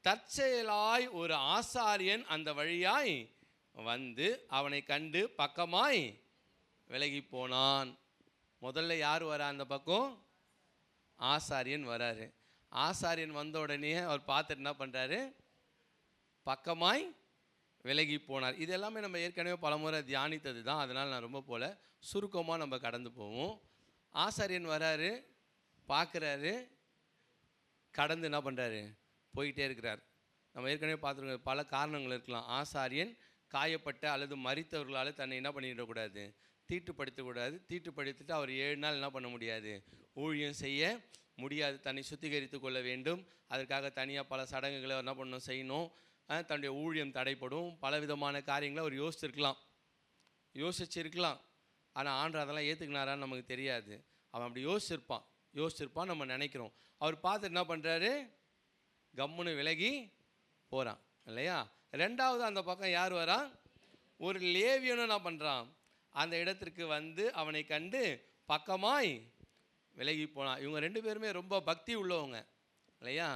தற்செயலாய் ஒரு ஆசாரியன் அந்த வழியாய் வந்து அவனை கண்டு பக்கமாய் விலகி போனான். முதல்ல யார் வரா, அந்த பக்கம் ஆசாரியன் வராரு. ஆசாரியன் வந்த உடனே அவர் பார்த்துட்டு என்ன பண்ணுறாரு, பக்கமாய் விலகி போனார். இது எல்லாமே நம்ம ஏற்கனவே பலமுறை தியானித்தது தான், அதனால் நான் ரொம்ப போல் சுருக்கமாக நம்ம கடந்து போவோம். ஆசாரியன் வராரு, பார்க்குறாரு, கடந்து என்ன பண்ணுறாரு, போயிட்டே இருக்கிறார். நம்ம ஏற்கனவே பார்த்துருக்கோம், பல காரணங்கள் இருக்கலாம். ஆசாரியன் காயப்பட்ட அல்லது மரித்தவர்களால் தன்னை என்ன பண்ணிடக்கூடாது, தீட்டுப்படுத்தக்கூடாது. தீட்டுப்படுத்திட்டு அவர் 7 நாள் என்ன பண்ண முடியாது, ஊழியம் செய்ய முடியாது. தன்னை சுத்திகரித்து கொள்ள வேண்டும். அதற்காக தனியாக பல சடங்குகளை என்ன பண்ணணும், செய்யணும். தன்னுடைய ஊழியம் தடைப்படும். பலவிதமான காரியங்களை அவர் யோசிச்சிருக்கலாம். ஆனால் ஆண்டவர் அதெல்லாம் ஏற்றுக்கினாரான்னு நமக்கு தெரியாது. அவன் அப்படி யோசிச்சிருப்பான் நம்ம நினைக்கிறோம். அவர் பார்த்து என்ன பண்ணுறாரு, கம்முன்னு விலகி போகிறான் இல்லையா? ரெண்டாவது அந்த பக்கம் யார் வரா, ஒரு லேவியனும் என்ன பண்ணுறான், அந்த இடத்திற்கு வந்து அவனை கண்டு பக்கமாய் விலகி போனான். இவங்க 2 பேருமே ரொம்ப பக்தி உள்ளவங்க இல்லையா?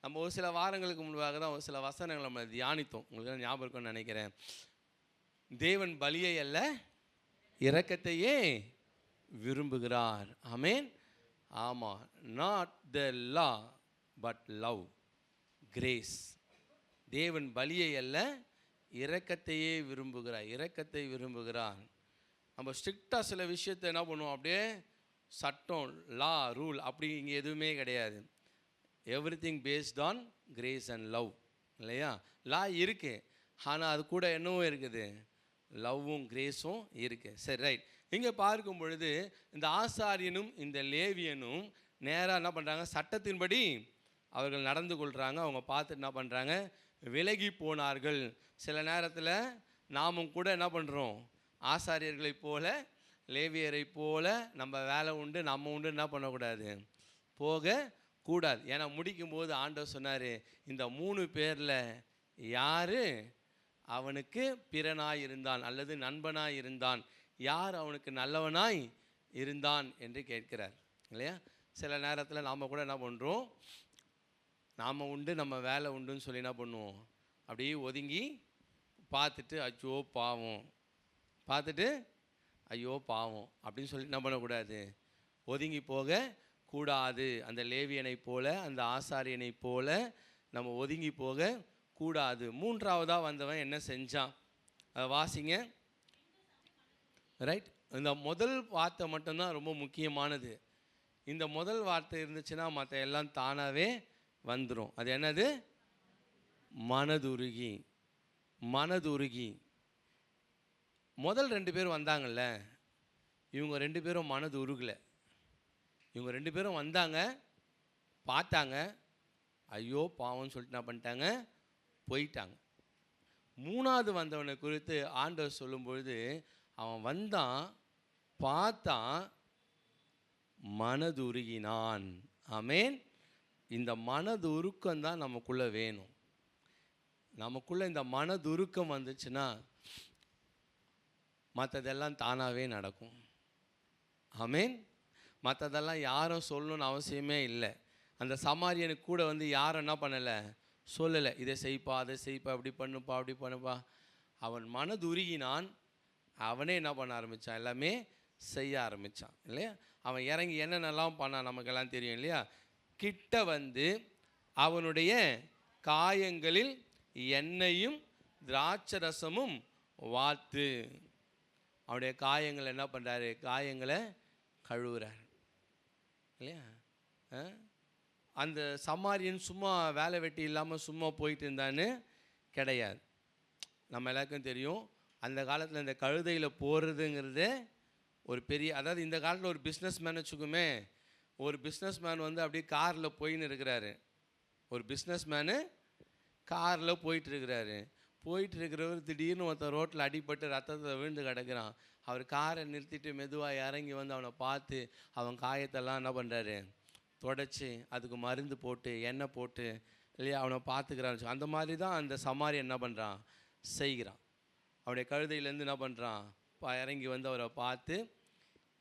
நம்ம ஒரு சில வாரங்களுக்கு முன்பாக தான் ஒரு சில வசனங்கள் நம்ம தியானித்தோம். உங்களுக்கு ஞாபகம் இருக்கும்னு நினைக்கிறேன். தேவன் பலியை அல்ல இரக்கத்தையே விரும்புகிறார். ஆமென். ஆமாம். Not the law but love, grace. தேவன் பலியை அல்ல இரக்கத்தையே விரும்புகிறார். நம்ம ஸ்ட்ரிக்டாக சில விஷயத்தை என்ன பண்ணுவோம், அப்படியே சட்டம், லா, ரூல் அப்படி இங்கே எதுவுமே கிடையாது. Everything based on grace and love இல்லையா? லா இருக்குது, ஆனால் அது கூட என்னவும் இருக்குது, லவ்வும் கிரேஸும் இருக்குது. சரி, ரைட். இங்கே பார்க்கும் பொழுது இந்த ஆசாரியனும் இந்த லேவியனும் நேராக என்ன பண்ணுறாங்க, சட்டத்தின்படி அவர்கள் நடந்து கொள்கிறாங்க. அவங்க பார்த்து என்ன பண்ணுறாங்க, விலகி போனார்கள். சில நேரத்தில் நாமும் கூட என்ன பண்ணுறோம், ஆசாரியர்களைப் போல லேவியரைப் போல நம்ம வேலை உண்டு நம்ம உண்டு என்ன பண்ணக்கூடாது, போகக்கூடாது. ஏன்னா முடிக்கும்போது ஆண்டவர் சொன்னார், இந்த 3 பேரில் யார் அவனுக்கு பிறனாய் இருந்தான் அல்லது நண்பனாய் இருந்தான், யார் அவனுக்கு நல்லவனாய் இருந்தான் என்று கேட்கிறார் இல்லையா. சில நேரத்தில் நாம் கூட என்ன பண்ணுறோம், நாம் உண்டு நம்ம வேலை உண்டுன்னு சொல்லி என்ன பண்ணுவோம், அப்படியே ஒதுங்கி பார்த்துட்டு ஐயோ பாவம், பார்த்துட்டு ஐயோ பாவம் அப்படின்னு சொல்லி என்ன பண்ணக்கூடாது, ஒதுங்கி போக கூடாது. அந்த லேவியனை போல அந்த ஆசாரியனை போல நம்ம ஒதுங்கி போக கூடாது. 3ஆவதாக வந்தவன் என்ன செஞ்சான், அதை வாசிங்க. ரைட், இந்த முதல் வார்த்தை மட்டும்தான் ரொம்ப முக்கியமானது. இந்த முதல் வார்த்தை இருந்துச்சுன்னா மற்ற எல்லாம் தானாகவே வந்துடும். அது என்னது, மனதுருகி. மனதுருகி. முதல் 2 பேரும் வந்தாங்கல்ல, இவங்க 2 பேரும் மனது உருகலை. இவங்க 2 பேரும் வந்தாங்க, பார்த்தாங்க, ஐயோ பாவம்னு சொல்லிட்டு என்ன பண்ணிட்டாங்க, போயிட்டாங்க. 3ஆவது வந்தவனை குறித்து ஆண்டவர் சொல்லும்பொழுது, அவன் வந்தான், பார்த்தான், மனது உருகினான். ஆமேன். இந்த மனது உருக்கம் தான் நமக்குள்ளே வேணும். நமக்குள்ளே இந்த மனதுருக்கம் வந்துச்சுன்னா மற்றதெல்லாம் தானாகவே நடக்கும். ஆமேன். மற்றதெல்லாம் யாரும் சொல்லணும்னு அவசியமே இல்லை. அந்த சமாரியனுக்கு கூட வந்து யாரும் என்ன பண்ணலை, சொல்லலை, இதை செய்ப்பா அதை செய்ப்பா, அப்படி பண்ணுப்பா அப்படி பண்ணுப்பா. அவன் மனது உருகினான், அவனே என்ன பண்ண ஆரம்பித்தான், எல்லாமே செய்ய ஆரம்பித்தான் இல்லையா. அவன் இறங்கி என்னென்னலாம் பண்ணான் நமக்கெல்லாம் தெரியும் இல்லையா. கிட்ட வந்து அவனுடைய காயங்களில் எண்ணெயும் திராட்சரசமும் வாத்து, அவனுடைய காயங்களை என்ன பண்ணுறாரு, காயங்களை கழுவுறார் இல்லையா. அந்த சமாரியன் சும்மா வேலை வெட்டி இல்லாமல் சும்மா போயிட்டு இருந்தான்னு கிடையாது. நம்ம எல்லாருக்கும் தெரியும், அந்த காலத்தில் இந்த கழுதையில் போகிறதுங்கிறது ஒரு பெரிய, அதாவது இந்த காலத்தில் ஒரு பிஸ்னஸ் மேன் வச்சுக்குமே, ஒரு பிஸ்னஸ் மேன் வந்து அப்படியே காரில் போயின்னு இருக்கிறாரு. ஒரு பிஸ்னஸ் மேனு காரில் போயிட்டுருக்கிறாரு. போயிட்டுருக்கிறவர் திடீர்னு ஒருத்தர் ரோட்டில் அடிபட்டு ரத்தத்தை விழுந்து கிடக்கிறான். அவர் காரை நிறுத்திட்டு மெதுவாக இறங்கி வந்து அவனை பார்த்து அவன் காயத்தெல்லாம் என்ன பண்ணுறாரு, தொடச்சி அதுக்கு மருந்து போட்டு எண்ணெய் போட்டு இல்லையா அவனை பார்த்துக்கிறான்னு. அந்த மாதிரி தான் அந்த சமாரி என்ன பண்ணுறான், செய்கிறான். அவருடைய கழுதையிலேருந்து என்ன பண்ணுறான், இறங்கி வந்து அவரை பார்த்து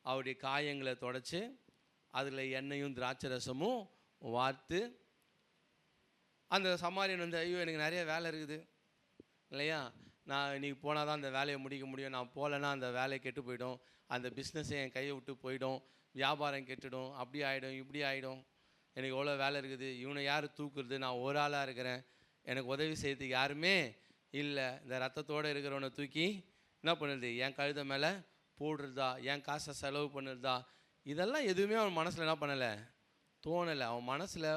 அவருடைய காயங்களை தொடச்சி அதில் எண்ணெயும் திராட்சரசமும் வார்த்து. அந்த சமாரியன் வந்து ஐயோ எனக்கு நிறைய வேலை இருக்குது இல்லையா, நான் இன்றைக்கி போனால் தான் அந்த வேலையை முடிக்க முடியும், நான் போகலைன்னா அந்த வேலையை கெட்டு போயிடும், அந்த பிஸ்னஸை என் கையை விட்டு போயிடும், வியாபாரம் கெட்டுடும், அப்படி ஆகிடும் இப்படி ஆகிடும், எனக்கு எவ்வளோ வேலை இருக்குது, இவனை யார் தூக்குறது, நான் ஒரு ஆளாக இருக்கிறேன், எனக்கு உதவி செய்யறதுக்கு யாருமே இல்லை, இந்த ரத்தத்தோடு இருக்கிறவனை தூக்கி என்ன பண்ணுறது, என் கழுதை மேலே போடுறதா, என் காசை செலவு பண்ணுறதா, இதெல்லாம் எதுவுமே அவன் மனசில் என்ன பண்ணலை, தோணலை. அவன் மனசில்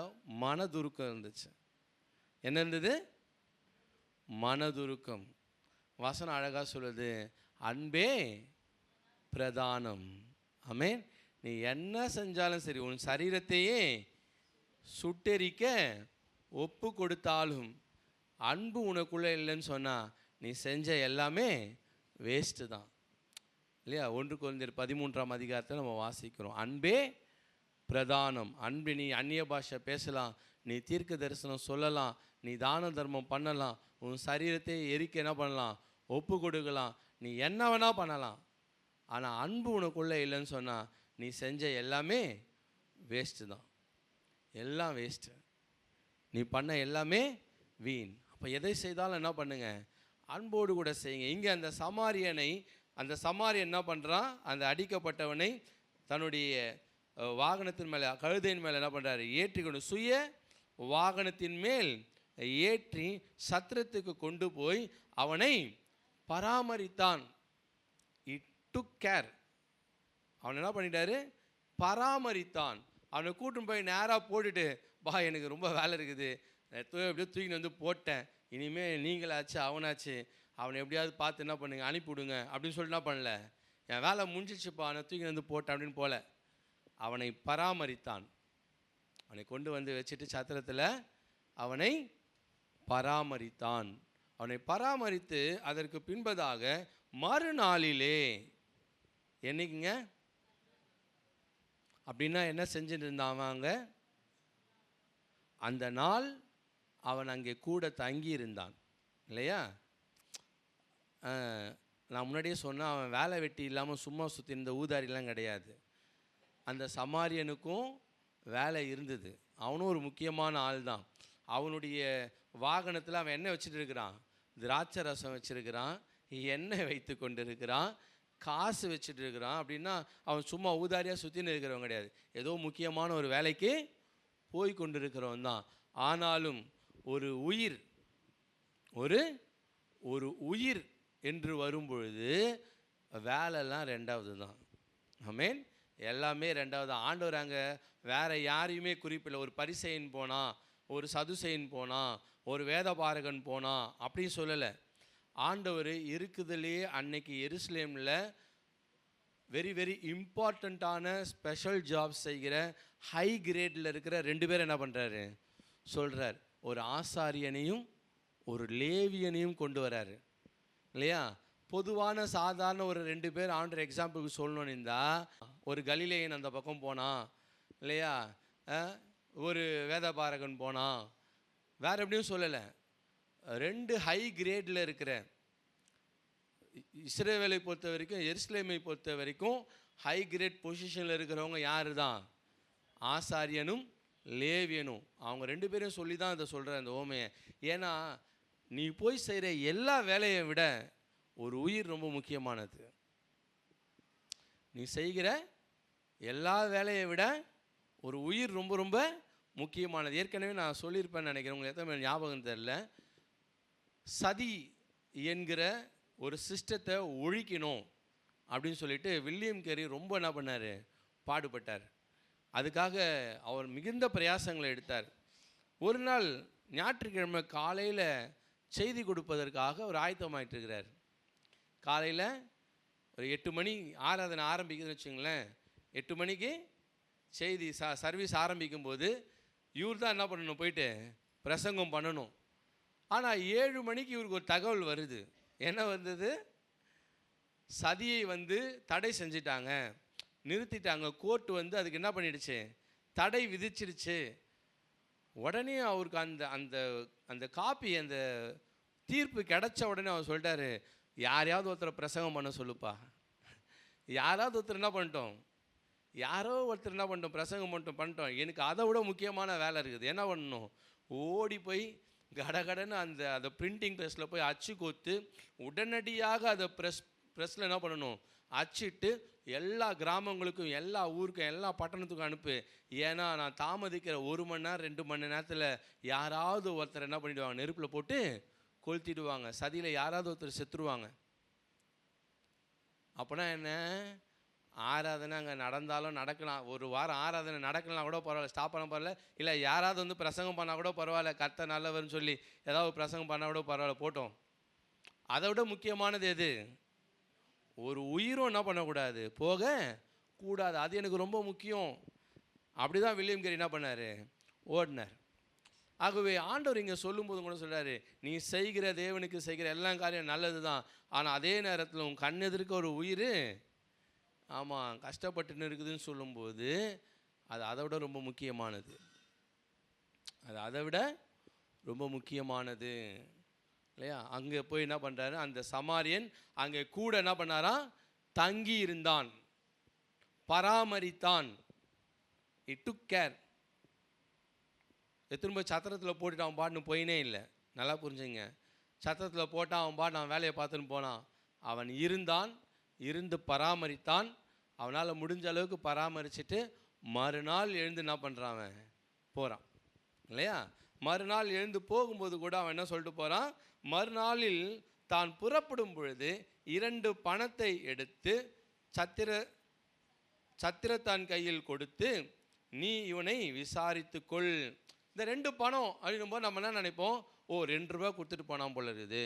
மனதுருக்கம் இருந்துச்சு. என்ன இருந்தது, மனதுருக்கம். வசனம் அழகாக சொல்லுது, அன்பே பிரதானம். ஆமென். நீ என்ன செஞ்சாலும் சரி, உன் சரீரத்தையே சுட்டெரிக்க ஒப்பு கொடுத்தாலும் அன்பு உனக்குள்ளே இல்லைன்னு சொன்னால் நீ செஞ்ச எல்லாமே வேஸ்ட்டு தான் இல்லையா. 1 கொரிந்தியர் 13ஆம் அதிகாரத்தில் நம்ம வாசிக்கிறோம், அன்பே பிரதானம். அன்பு, நீ அந்நிய பாஷை பேசலாம், நீ தீர்க்க தரிசனம் சொல்லலாம், நீ தான தர்மம் பண்ணலாம், உன் சரீரத்தை எரிக்க என்ன பண்ணலாம், ஒப்பு கொடுக்கலாம், நீ என்ன வேணால் பண்ணலாம். ஆனால் அன்பு உனக்குள்ளே இல்லைன்னு சொன்னால் நீ செஞ்ச எல்லாமே வேஸ்ட்டு தான், எல்லாம் வேஸ்ட்டு, நீ பண்ண எல்லாமே வீண். அப்போ எதை செய்தாலும் என்ன பண்ணுங்க, அன்போடு கூட செய்யுங்க. இங்கே அந்த சமாரியன் என்ன பண்ணுறான், அந்த அடிக்கப்பட்டவனை தன்னுடைய வாகனத்தின் மேலே, கழுதையின் மேலே என்ன பண்ணுறாரு, ஏற்றிக்கொண்டு சுய வாகனத்தின் மேல் ஏற்றி சத்திரத்துக்கு கொண்டு போய் அவனை பராமரித்தான். It took care. அவன் என்ன பண்ணிட்டாரு, பராமரித்தான். அவனை கூட்டின்னு போய் நேராக போட்டுட்டு, பா எனக்கு ரொம்ப வேலை இருக்குது, எப்படியோ தூக்கின்னு வந்து போட்டேன், இனிமேல் நீங்களாச்சு அவனாச்சு, அவனை எப்படியாவது பார்த்து என்ன பண்ணுங்க அனுப்பிவிடுங்க அப்படின்னு சொல்லிட்டு என்ன பண்ணல, என் வேலை முடிஞ்சிச்சுப்பா அவனை தூக்கின்னு வந்து போட்டேன் அப்படின்னு போல. அவனை பராமரித்தான். அவனை கொண்டு வந்து வச்சுட்டு சத்திரத்தில் அவனை பராமரித்தான். அவனை பராமரித்து அதற்கு பின்பதாக மறுநாளிலே, என்னைக்குங்க? அப்படின்னா என்ன செஞ்சுட்டு இருந்தான் அவங்க? அந்த நாள் அவன் அங்கே கூட தங்கி இருந்தான் இல்லையா? நான் முன்னாடியே சொன்னேன், அவன் வேலை வெட்டி இல்லாமல் சும்மா சுற்றி இருந்த ஊதாரிலாம் கிடையாது. அந்த சமாரியனுக்கும் வேலை இருந்தது. அவனும் ஒரு முக்கியமான ஆள் தான். அவனுடைய வாகனத்தில் அவன் என்ன வச்சுட்டு இருக்கிறான்? திராட்சை ரசம் வச்சுருக்கிறான், எண்ணெய் வைத்து கொண்டு இருக்கிறான், காசு வச்சுட்டு இருக்கிறான். அப்படின்னா அவன் சும்மா ஊதாரியாக சுற்றின்னு இருக்கிறவன் கிடையாது. ஏதோ முக்கியமான ஒரு வேலைக்கு போய் கொண்டு இருக்கிறவன் தான். ஆனாலும் ஒரு உயிர் ஒரு உயிர் என்று வரும்பொழுது வேலைலாம் ரெண்டாவது தான். ஆமென். எல்லாமே ரெண்டாவது. ஆண்டவர் அங்கே வேறு யாரையுமே குறிப்பில்லை. ஒரு பரிசேயன் போனான், ஒரு சதுசேயன் போனான், ஒரு வேதபாரகன் போனான் அப்படின்னு சொல்லலை. ஆண்டவர் இருக்குதுலேயே அன்னைக்கு எருசலேமில் வெரி வெரி இம்பார்ட்டண்ட்டான ஸ்பெஷல் ஜாப் செய்கிற ஹை கிரேடில் இருக்கிற 2 பேர் என்ன பண்ணுறாரு சொல்கிறார். ஒரு ஆசாரியனையும் ஒரு லேவியனையும் கொண்டு வராரு இல்லையா? பொதுவான சாதாரண ஒரு 2 பேர் ஆண்டவர் எக்ஸாம்பிளுக்கு சொல்லணும்னு இருந்தால், ஒரு கலிலேயன் அந்த பக்கம் போனான் இல்லையா, ஒரு வேதபாரகன் போனான், வேறு எப்படியும் சொல்லலை. 2 ஹை கிரேடில் இருக்கிற, இஸ்ரவேலை பொறுத்த வரைக்கும், எருசலேமை பொறுத்த வரைக்கும் ஹை கிரேட் பொசிஷனில் இருக்கிறவங்க யார் தான்? ஆசாரியனும் லேவியனும். அவங்க 2 பேரையும் சொல்லி தான் இதை சொல்கிறேன் இந்த ஓமையை. ஏன்னா நீ போய் செய்கிற எல்லா வேலையை விட ஒரு உயிர் ரொம்ப முக்கியமானது. நீ செய்கிற எல்லா வேலையை விட ஒரு உயிர் ரொம்ப ரொம்ப முக்கியமானது. ஏற்கனவே நான் சொல்லியிருப்பேன்னு நினைக்கிறேன், உங்களுக்கு எத்தனை ஞாபகம் தெரியல. சதி என்கிற ஒரு சிஸ்டத்தை ஒழிக்கணும் அப்படின்னு சொல்லிட்டு வில்லியம் கேரி ரொம்ப என்ன பண்ணார்? பாடுபட்டார். அதுக்காக அவர் மிகுந்த பிரயாசங்களை எடுத்தார். ஒரு நாள் ஞாயிற்றுக்கிழமை காலையில் செய்தி கொடுப்பதற்காக ஒரு ஆயத்தமாயிட்டு இருக்கிறார். காலையில் ஒரு 8 மணி ஆராதனை ஆரம்பிக்குதுன்னு வச்சுங்களேன். 8 மணிக்கு செய்தி சர்வீஸ் ஆரம்பிக்கும்போது இவர் தான் என்ன பண்ணணும்? போயிட்டு பிரசங்கம் பண்ணணும். ஆனால் 7 மணிக்கு இவருக்கு ஒரு தகவல் வருது. என்ன வந்தது? சதியை தடை செஞ்சிட்டாங்க, நிறுத்திட்டாங்க. கோர்ட்டு அதுக்கு என்ன பண்ணிடுச்சு? தடை விதிச்சிருச்சு. உடனே அவருக்கு அந்த அந்த அந்த காப்பி, அந்த தீர்ப்பு கிடைச்ச உடனே அவர் சொல்லிட்டாரு, யாரையாவது ஒருத்தரை பிரசங்கம் பண்ண சொல்லுப்பா. யாராவது ஒருத்தர் என்ன பண்ணிட்டோம்? யாரோ ஒருத்தர் என்ன பண்ணிட்டோம்? பிரசங்கம் பண்ணிட்டோம். எனக்கு அதை விட முக்கியமான வேலை இருக்குது. என்ன பண்ணணும்? ஓடி போய் கடகடன்னு அந்த பிரிண்டிங் ப்ரெஸ்ஸில் போய் அச்சு கோத்து உடனடியாக அதை ப்ரெஸ்ஸில் என்ன பண்ணணும்? அச்சிட்டு எல்லா கிராமங்களுக்கும், எல்லா ஊருக்கும், எல்லா பட்டணத்துக்கும் அனுப்பு. ஏன்னா நான் தாமதிக்கிற 1 மணி நேரம் 2 மணி நேரத்தில் யாராவது ஒருத்தர் என்ன பண்ணிவிடுவாங்க? நெருப்பில் போட்டு கொளுத்திடுவாங்க. சதியில் யாராவது ஒருத்தர் செத்துருவாங்க. அப்போனா என்ன? ஆராதனை அங்கே நடந்தாலும் நடக்கலாம், ஒரு வாரம் ஆராதனை நடக்கலாம் கூட பரவாயில்ல, ஸ்டாப் பண்ண பரவாயில்ல, இல்லை யாராவது பிரசங்கம் பண்ணால் கூட பரவாயில்ல, கர்த்தர் நல்லவர்னு சொல்லி ஏதாவது பிரசங்கம் பண்ணால் கூட பரவாயில்ல, போட்டோம். அதை விட முக்கியமானது எது? ஒரு உயிரும் என்ன பண்ணக்கூடாது? போக கூடாது. அது எனக்கு ரொம்ப முக்கியம். அப்படி தான் வில்லியம் கேரி என்ன பண்ணார்? ஓடினார். ஆகவே ஆண்டவர் இங்கே சொல்லும்போது கூட சொல்கிறாரு, நீ செய்கிற தேவனுக்கு செய்கிற எல்லா காரியம் நல்லது தான். ஆனால் அதே நேரத்தில் உன் கண் எதிர்க்க ஒரு உயிர் ஆமாம் கஷ்டப்பட்டுன்னு இருக்குதுன்னு சொல்லும்போது அது அதை விட ரொம்ப முக்கியமானது. அது அதை விட ரொம்ப முக்கியமானது இல்லையா? அங்கே போய் என்ன பண்ணுறாரு? அந்த சமாரியன் அங்கே கூட என்ன பண்ணாராம்? தங்கி இருந்தான், பராமரித்தான். It took care. திரும்ப சத்திரத்தில் போட்டுட்டு அவன் பாட்டுன்னு போயினே இல்லை. நல்லா புரிஞ்சுங்க. சத்திரத்தில் போட்டால் அவன் பாட்டு அவன் வேலையை பார்த்துன்னு போனான். அவன் இருந்தான், இருந்து பராமரித்தான். அவனால் முடிஞ்ச அளவுக்கு பராமரிச்சுட்டு மறுநாள் எழுந்து என்ன பண்ணுறான்? அவன் போகிறான் இல்லையா? மறுநாள் எழுந்து போகும்போது கூட அவன் என்ன சொல்லிட்டு போகிறான்? மறுநாளில் தான் புறப்படும் பொழுது 2 பணத்தை எடுத்து சத்திரத்தான் கையில் கொடுத்து, நீ இவனை விசாரித்துக்கொள். இந்த 2 பணம் அப்படின்னும் போது நம்ம என்ன நினைப்போம்? ஓ 2 ரூபா கொடுத்துட்டு போனான் போல இருக்குது.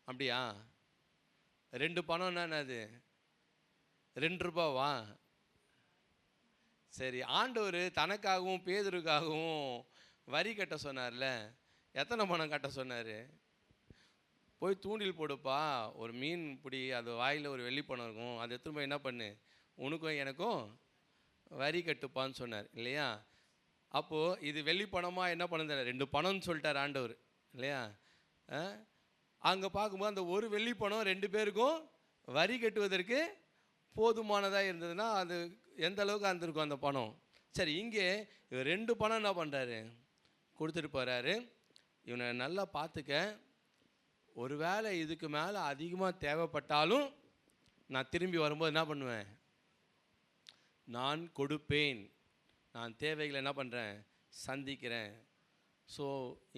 அப்படியா? 2 பணம்னா என்னது? 2 ரூபாவா? சரி, ஆண்டவர் தனக்காகவும் பேதுருக்காகவும் வரி கட்ட சொன்னார்ல, எத்தனை பணம் கட்ட சொன்னார்? போய் தூண்டில் போடுப்பா, ஒரு மீன் பிடி, அது வாயில் ஒரு வெள்ளி பணம் இருக்கும், அதை எடுத்துன்னு போய் என்ன பண்ணு, உனக்கும் எனக்கும் வரி கட்டுப்பான்னு சொன்னார் இல்லையா? அப்போது இது வெள்ளி பணமாக என்ன பண்ண 2 பணம்னு சொல்லிட்டார் ஆண்டவர் இல்லையா? அங்கே பார்க்கும்போது அந்த ஒரு வெள்ளி பணம் 2 பேருக்கும் வரி கட்டுவதற்கு போதுமானதாக இருந்ததுன்னா அது எந்த அளவுக்கு இருந்திருக்கும் அந்த பணம். சரி, இங்கே 2 பணம் என்ன பண்ணுறாரு, கொடுத்துட்டு போகிறாரு. இவனை நல்லா பார்த்துக்க, ஒரு வேளை இதுக்கு மேலே அதிகமாக தேவைப்பட்டாலும் நான் திரும்பி வரும்போது என்ன பண்ணுவேன், நான் கொடுப்பேன், நான் தேவைகளை என்ன பண்ணுறேன், சந்திக்கிறேன். ஸோ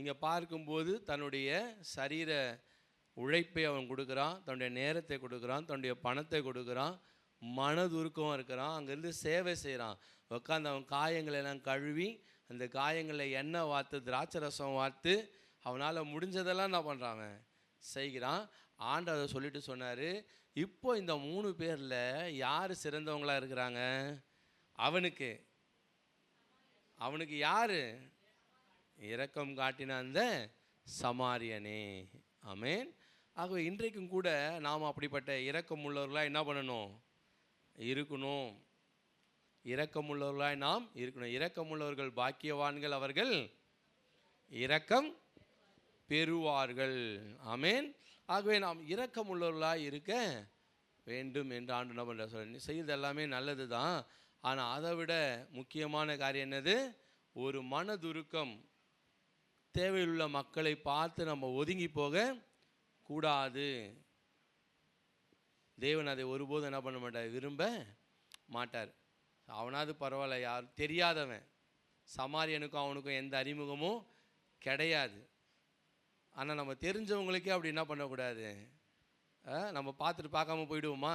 இங்கே பார்க்கும்போது தன்னுடைய சரீர உழைப்பை அவன் கொடுக்குறான், தன்னுடைய நேரத்தை கொடுக்குறான், தன்னுடைய பணத்தை கொடுக்குறான், மனதுருக்கம் இருக்கிறான், அங்கேருந்து சேவை செய்கிறான். உட்காந்து அவன் காயங்களை எல்லாம் கழுவி அந்த காயங்களை எண்ணெய் வார்த்து திராட்சை ரசம் வார்த்து அவனால் முடிஞ்சதெல்லாம் என்ன பண்ணுறான், அவன் செய்கிறான். ஆண்டவர் அதை சொல்லிட்டு சொன்னார், இப்போ இந்த 3 பேரில் யார் சிறந்தவங்களாக இருக்கிறாங்க? அவனுக்கு யார் இரக்கம் காட்டின அந்த சமாரியனே. ஆமென். ஆகவே இன்றைக்கும் கூட நாம் அப்படிப்பட்ட இரக்கம் உள்ளவர்களாக என்ன பண்ணணும், இருக்கணும். இரக்கமுள்ளவர்களாய் நாம் இருக்கணும். இரக்கமுள்ளவர்கள் பாக்கியவான்கள், அவர்கள் இரக்கம் பெறுவார்கள். ஆமென். ஆகவே நாம் இரக்கமுள்ளவர்களாய் இருக்க வேண்டும் என்று ஆண்டு என்ன பண்ணுற சொல்ல, செய்வது எல்லாமே நல்லது தான். ஆனால் அதை விட முக்கியமான காரியம் என்னது, ஒரு மனதுருக்கம். தேவையுள்ள மக்களை பார்த்து நம்ம ஒதுங்கி போக கூடாது. தேவன் அதை ஒருபோதும் என்ன பண்ண மாட்டார், விரும்ப மாட்டார். அவனாவது பரவாயில்ல, யார் தெரியாதவன், சமாரியனுக்கும் அவனுக்கும் எந்த அறிமுகமும் கிடையாது. ஆனால் நம்ம தெரிஞ்சவங்களுக்கே அப்படி என்ன பண்ணக்கூடாது, நம்ம பார்த்துட்டு பார்க்காம போயிடுவோமா?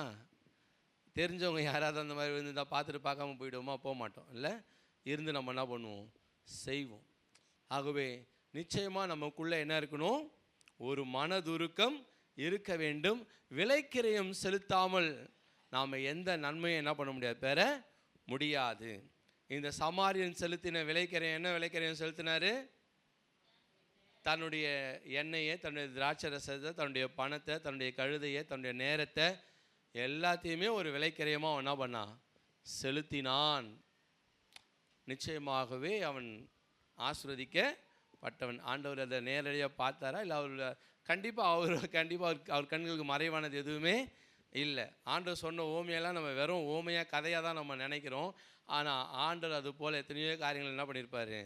தெரிஞ்சவங்க யாராவது அந்த மாதிரி இருந்தால் பார்த்துட்டு பார்க்காம போயிடுவோமா? போக மாட்டோம் இல்லை, இருந்து நம்ம என்ன பண்ணுவோம், செய்வோம். ஆகவே நிச்சயமாக நமக்குள்ளே என்ன இருக்கணும், ஒரு மனதுருக்கம் இருக்க வேண்டும். விலைக்கிரயம் செலுத்தாமல் நாம் எந்த நன்மையும் என்ன பண்ண முடியாது, பெற முடியாது. இந்த சமாரியன் செலுத்தின விலைக்கிரயம் என்ன விலைக்கிரயம் செலுத்தினார்? தன்னுடைய எண்ணெயை, தன்னுடைய திராட்சை ரசத்தை, தன்னுடைய பணத்தை, தன்னுடைய கழுதையை, தன்னுடைய நேரத்தை எல்லாத்தையுமே ஒரு விலைக்கிரயமாக அவன் என்ன பண்ணான், செலுத்தினான். நிச்சயமாகவே அவன் ஆசீர்வதிக்கப்பட்டவன். ஆண்டவர் அதை நேரடியாக பார்த்தாரா இல்லை அவர் கண்களுக்கு மறைவானது எதுவுமே இல்லை. ஆண்டவர் சொன்ன ஓமையெல்லாம் நம்ம வெறும் ஓமையாக கதையாக தான் நம்ம நினைக்கிறோம். ஆனால் ஆண்டவர் அது போல் எத்தனையோ காரியங்கள் என்ன பண்ணியிருப்பார்,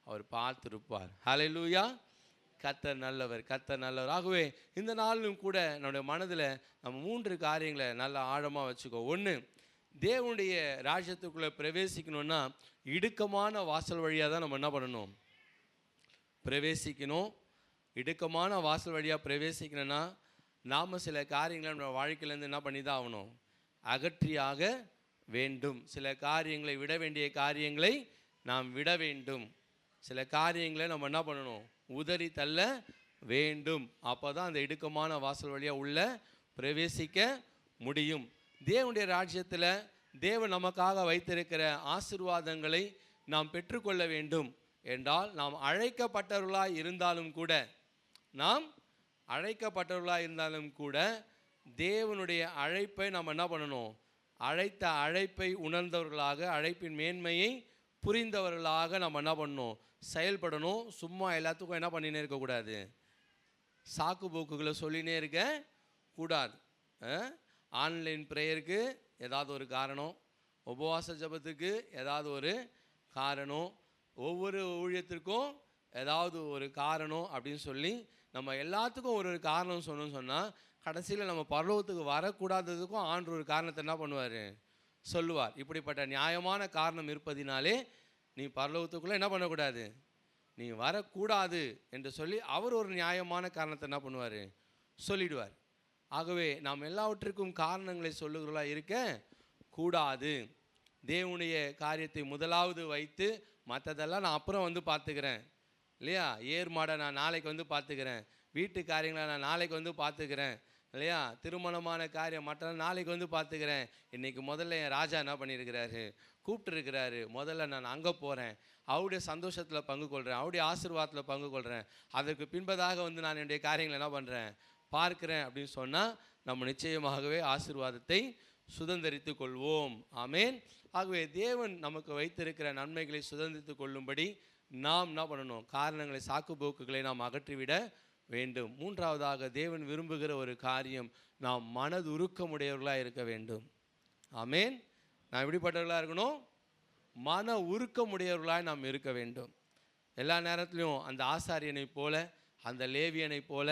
அவர் பார்த்துருப்பார். ஹல்லேலூயா. கர்த்தர் நல்லவர், கர்த்தர் நல்லவர். ஆகவே இந்த நாளிலும் கூட நம்முடைய மனதில் நம்ம 3 காரியங்களை நல்லா ஆழமாக வச்சுக்கோ. 1, தேவனுடைய ராஜ்யத்துக்குள்ளே பிரவேசிக்கணும்னா இடுக்கமான வாசல் வழியாக தான் நம்ம என்ன பண்ணணும், பிரவேசிக்கணும். இடுக்கமான வாசல் வழியாக பிரவேசிக்கணும்னா நாம் சில காரியங்களை நம்ம வாழ்க்கையிலேருந்து என்ன பண்ணி தான் ஆகணும், அகற்றியாக வேண்டும். சில காரியங்களை விட வேண்டிய காரியங்களை நாம் விட வேண்டும். சில காரியங்களை நம்ம என்ன பண்ணணும், உதறி தள்ள வேண்டும். அப்போ தான் அந்த இடுக்கமான வாசல் வழியாக உள்ள பிரவேசிக்க முடியும். தேவனுடைய ராஜ்யத்தில் தேவன் நமக்காக வைத்திருக்கிற ஆசீர்வாதங்களை நாம் பெற்றுக்கொள்ள வேண்டும் என்றால் நாம் அழைக்கப்பட்டவர்களாக இருந்தாலும் கூட தேவனுடைய அழைப்பை நாம் என்ன பண்ணணும், அழைத்த அழைப்பை உணர்ந்தவர்களாக, அழைப்பின் மேன்மையை புரிந்தவர்களாக நம்ம என்ன பண்ணணும், செயல்படணும். சும்மா எல்லாத்துக்கும் என்ன பண்ணினே இருக்கக்கூடாது, சாக்கு போக்குகளை சொல்லினே இருக்க கூடாது. ஆன்லைன் ப்ரேயருக்கு ஏதாவது ஒரு காரணம், உபவாச ஜபத்துக்கு ஏதாவது ஒரு காரணம், ஒவ்வொரு ஊழியத்திற்கும் ஏதாவது ஒரு காரணம் அப்படின்னு சொல்லி நம்ம எல்லாத்துக்கும் ஒரு காரணம் சொன்னால் கடைசியில் நம்ம பரலோகத்துக்கு வரக்கூடாததுக்கும் ஆண்டவர் ஒரு காரணத்தை என்ன பண்ணுவார், சொல்லுவார். இப்படிப்பட்ட நியாயமான காரணம் இருப்பதினாலே நீ பரலோகத்துக்குள்ளே என்ன பண்ணக்கூடாது, நீ வரக்கூடாது என்று சொல்லி அவர் ஒரு நியாயமான காரணத்தை என்ன பண்ணுவார், சொல்லிடுவார். ஆகவே நாம் எல்லாவற்றிற்கும் காரணங்களை சொல்லுகிறவர்களாக இருக்க கூடாது. தேவனுடைய காரியத்தை முதலாவது வைத்து மற்றதெல்லாம் நான் அப்புறம் வந்து பார்த்துக்கிறேன் இல்லையா, ஏர் மாடை நான் நாளைக்கு வந்து பார்த்துக்கிறேன், வீட்டு காரியங்களை நான் நாளைக்கு வந்து பார்த்துக்கிறேன் இல்லையா, திருமணமான காரியம் மற்ற நாளைக்கு வந்து பார்த்துக்கிறேன். இன்றைக்கி முதல்ல என் ராஜா என்ன பண்ணியிருக்கிறாரு, கூப்பிட்டுருக்கிறாரு, முதல்ல நான் அங்கே போகிறேன், அவருடைய சந்தோஷத்தில் பங்கு கொள்கிறேன், அவருடைய ஆசீர்வாதத்தில் பங்கு கொள்கிறேன், அதற்கு பின்பதாக வந்து நான் என்னுடைய காரியங்களை என்ன பண்ணுறேன், பார்க்கிறேன் அப்படின்னு சொன்னால் நம்ம நிச்சயமாகவே ஆசீர்வாதத்தை சுதந்தரித்து கொள்வோம். ஆமேன். ஆகவே தேவன் நமக்கு வைத்திருக்கிற நன்மைகளை சுதந்திரித்து கொள்ளும்படி நாம் என்ன பண்ணணும்? காரணங்களை, சாக்கு போக்குகளை நாம் அகற்றிவிட வேண்டும். மூன்றாவதாக தேவன் விரும்புகிற ஒரு காரியம், நாம் மனதுருக்கமுடையவர்களாக இருக்க வேண்டும். ஆமேன். நான் எப்படிப்பட்டவர்களாக இருக்கணும்? மன உருக்கமுடையவர்களாக நாம் இருக்க வேண்டும். எல்லா நேரத்திலையும் அந்த ஆசாரியனை போல, அந்த லேவியனை போல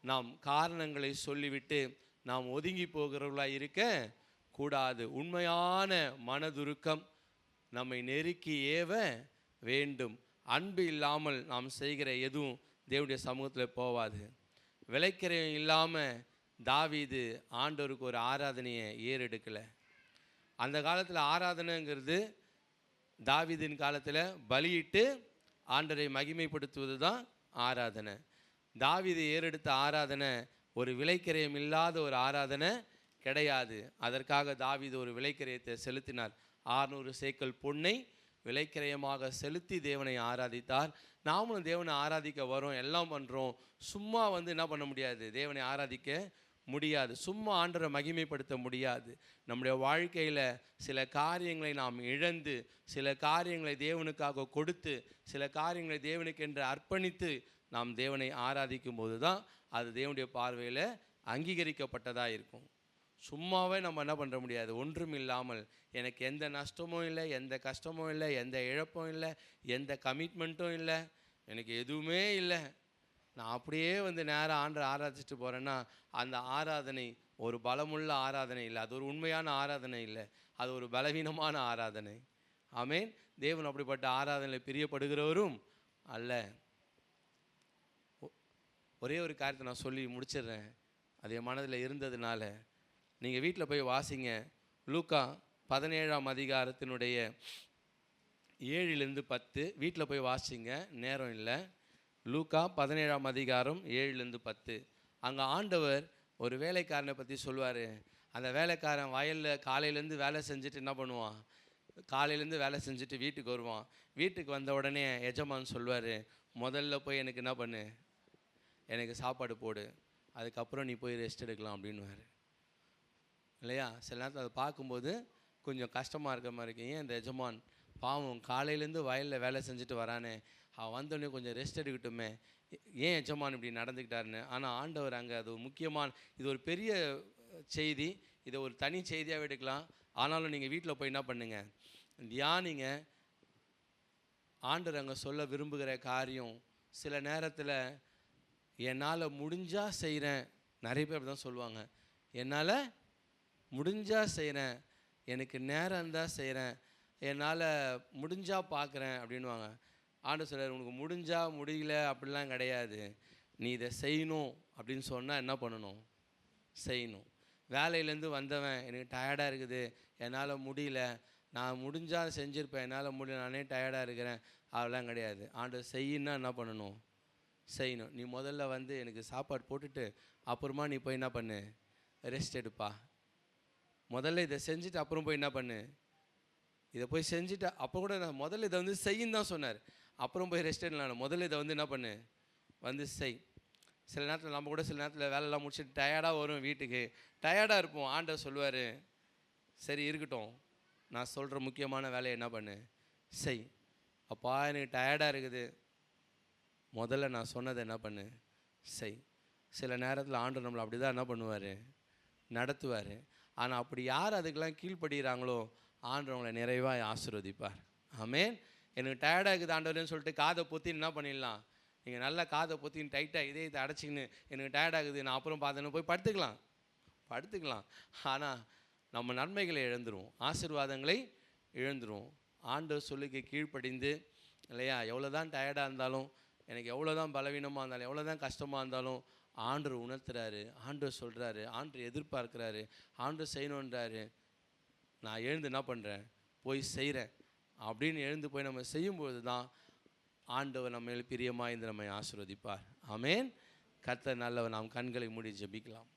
நாம் காரணங்களை சொல்லிவிட்டு நாம் ஒதுங்கி போகிறவர்களாக இருக்க கூடாது. உண்மையான மனதுருக்கம் நம்மை நெருக்கி ஏவ வேண்டும். அன்பு இல்லாமல் நாம் செய்கிற எதுவும் தேவனுடைய சமூகத்தில் போவாது. விலைக்கிரயம் இல்லாமல் தாவீது ஆண்டவருக்கு ஒரு ஆராதனையை ஏறெடுக்கலை. அந்த காலத்தில் ஆராதனைங்கிறது தாவீதின் காலத்தில் பலியிட்டு ஆண்டவரை மகிமைப்படுத்துவது தான் ஆராதனை. தாவீது ஏறெடுத்த ஆராதனை ஒரு விலைக்கிரயம் இல்லாத ஒரு ஆராதனை கிடையாது. அதற்காக தாவீது ஒரு விலைக்கிரயத்தை செலுத்தினார். 600 சேக்கல் பொன்னை விலைக்கிரயமாக செலுத்தி தேவனை ஆராதித்தார். நாமளும் தேவனை ஆராதிக்க வரோம், எல்லாம் பண்ணுறோம். சும்மா என்ன பண்ண முடியாது, தேவனை ஆராதிக்க முடியாது. சும்மா ஆண்டவரை மகிமைப்படுத்த முடியாது. நம்முடைய வாழ்க்கையில் சில காரியங்களை நாம் இழந்து, சில காரியங்களை தேவனுக்காக கொடுத்து, சில காரியங்களை தேவனுக்கென்று அர்ப்பணித்து நாம் தேவனை ஆராதிக்கும் போது தான் அது தேவனுடைய பார்வையில் அங்கீகரிக்கப்பட்டதாக இருக்கும். சும்மாவே நம்ம என்ன பண்ணுற முடியாது. ஒன்றும் இல்லாமல், எனக்கு எந்த நஷ்டமும் இல்லை, எந்த கஷ்டமும் இல்லை, எந்த இழப்பும் இல்லை, எந்த கமிட்மெண்ட்டும் இல்லை, எனக்கு எதுவுமே இல்லை, நான் அப்படியே நேராக ஆண்டரை ஆராதிச்சுட்டு போகிறேன்னா அந்த ஆராதனை ஒரு பலமுள்ள ஆராதனை இல்லை. அது ஒரு உண்மையான ஆராதனை இல்லை, அது ஒரு பலவீனமான ஆராதனை. ஆமேன். தேவன் அப்படிப்பட்ட ஆராதனையில் பிரியப்படுகிறவரும் அல்ல. ஒரே ஒரு காரியத்தை நான் சொல்லி முடிச்சிடுறேன், அது என் மனதில் இருந்ததுனால. நீங்கள் வீட்டில் போய் வாசிங்க. லூக்கா 17ஆம் அதிகாரத்தினுடைய 7-10 வீட்டில் போய் வாசிங்க, நேரம் இல்லை. லூக்கா 17ஆம் அதிகாரம் 7-10. அங்கே ஆண்டவர் ஒரு வேலைக்காரனை பற்றி சொல்லுவார். அந்த வேலைக்காரன் வயலில் காலையிலேருந்து வேலை செஞ்சுட்டு என்ன பண்ணுவான்? காலையிலேருந்து வேலை செஞ்சுட்டு வீட்டுக்கு வருவான். வீட்டுக்கு வந்த உடனே எஜமான் சொல்லுவார், முதல்ல போய் எனக்கு என்ன பண்ணு, எனக்கு சாப்பாடு போடு, அதுக்கப்புறம் நீ போய் ரெஸ்ட் எடுக்கலாம் அப்படின்வார். இல்லையா? சில நேரத்தில் அதை பார்க்கும்போது கொஞ்சம் கஷ்டமாக இருக்கிற மாதிரி இருக்கு. ஏன் இந்த எஜமான் பாவம் காலையிலேருந்து வயலில் வேலை செஞ்சுட்டு வரானே, அவன் வந்தோடனே கொஞ்சம் ரெஸ்ட் எடுக்கட்டுமே, ஏன் எஜமான் இப்படி நடந்துக்கிட்டாருன்னு. ஆனால் ஆண்டவர் அங்கே அது முக்கியமான, இது ஒரு பெரிய செய்தி, இதை ஒரு தனி செய்தியாக எடுக்கலாம். ஆனாலும் நீங்கள் வீட்டில் போய் என்ன பண்ணுங்கள், தியானிங்க. ஆண்டவர் அங்கே சொல்ல விரும்புகிற காரியம், சில நேரத்தில் என்னால் முடிஞ்சால் செய்கிறேன். நிறைய பேர் அப்படி தான் சொல்லுவாங்க, என்னால் முடிஞ்சால் செய்கிறேன், எனக்கு நேரம் இருந்தால் செய்கிறேன், என்னால் முடிஞ்சால் பார்க்குறேன் அப்படின்வாங்க. ஆண்டவர் சொல்றார், உனக்கு முடிஞ்சால் முடியல அப்படிலாம் கிடையாது, நீ இதை செய்யணும் அப்படின்னு சொன்னால் என்ன பண்ணணும்? செய்யணும். வேலையிலேருந்து வந்தவன் எனக்கு டயர்டாக இருக்குது, என்னால் முடியல, நான் முடிஞ்சால் செஞ்சுருப்பேன், என்னால் முடியல, நானே டயர்டாக இருக்கிறேன், அதெல்லாம் கிடையாது. ஆண்டவர் செய்யணுன்னா என்ன பண்ணணும்? செய்யணும். நீ முதல்ல எனக்கு சாப்பாடு போட்டுட்டு அப்புறமா நீ போய் என்ன பண்ணு, ரெஸ்ட் எடுப்பா. முதல்ல இதை செஞ்சுட்டு அப்புறம் போய் என்ன பண்ணு, இதை போய் செஞ்சுட்டு அப்போ கூட நான் முதல்ல இதை செய்யின்னு தான் சொன்னார். அப்புறம் போய் ரெஸ்ட் எடுக்கலாம். முதல்ல இதை என்ன பண்ணு, செய். சில நேரத்தில் நம்ம கூட சில நேரத்தில் வேலையெல்லாம் முடிச்சுட்டு டயர்டாக வரும், வீட்டுக்கு டயர்டாக இருப்போம். ஆண்டவர் சொல்லுவார், சரி இருக்கட்டும், நான் சொல்கிற முக்கியமான வேலையை என்ன பண்ணு, செய். அப்பா எனக்கு டயர்டாக இருக்குது, முதல்ல நான் சொன்னதை என்ன பண்ணு, செய். சில நேரத்தில் ஆண்டவர் நம்மளை அப்படி தான் என்ன பண்ணுவார், நடத்துவார். ஆனால் அப்படி யார் அதுக்கெல்லாம் கீழ்ப்படுகிறாங்களோ ஆண்டவர் அவங்களை நிறைவாக ஆசீர்வதிப்பார். ஆமேன். எனக்கு டயர்டாக இருக்குது ஆண்டவர்னு சொல்லிட்டு காதை பொத்தின்னு என்ன பண்ணிடலாம், நீங்கள் நல்லா காதை பொத்தின்னு டைட்டாக இதை அடைச்சிக்கின்னு எனக்கு டயர்டாகுது நான் அப்புறம் பார்த்தேன்னு போய் படுத்துக்கலாம். ஆனால் நம்ம நன்மைகளை இழந்துருவோம், ஆசீர்வாதங்களை இழந்துருவோம். ஆண்டவர் சொல்லுக்கு கீழ்ப்படிந்து, இல்லையா, எவ்வளோ தான் டயர்டாக இருந்தாலும், எனக்கு எவ்வளோ தான் பலவீனமாக இருந்தாலும், எவ்வளோ தான் கஷ்டமாக இருந்தாலும் ஆண்டவர் உணர்த்துறாரு, ஆண்டவர் சொல்கிறாரு, ஆண்டவர் எதிர்பார்க்குறாரு, ஆண்டவர் செய்யணுன்றாரு. நான் எழுந்து என்ன பண்ணுறேன், போய் செய்கிறேன் அப்படின்னு எழுந்து போய் நம்ம செய்யும்போது தான் ஆண்டவர் நம்ம பிரியமாக இருந்து நம்மை ஆசீர்வதிப்பார். ஆமேன். கர்த்தர் நல்லவர். நாம் கண்களை மூடி ஜெபிக்கலாம்.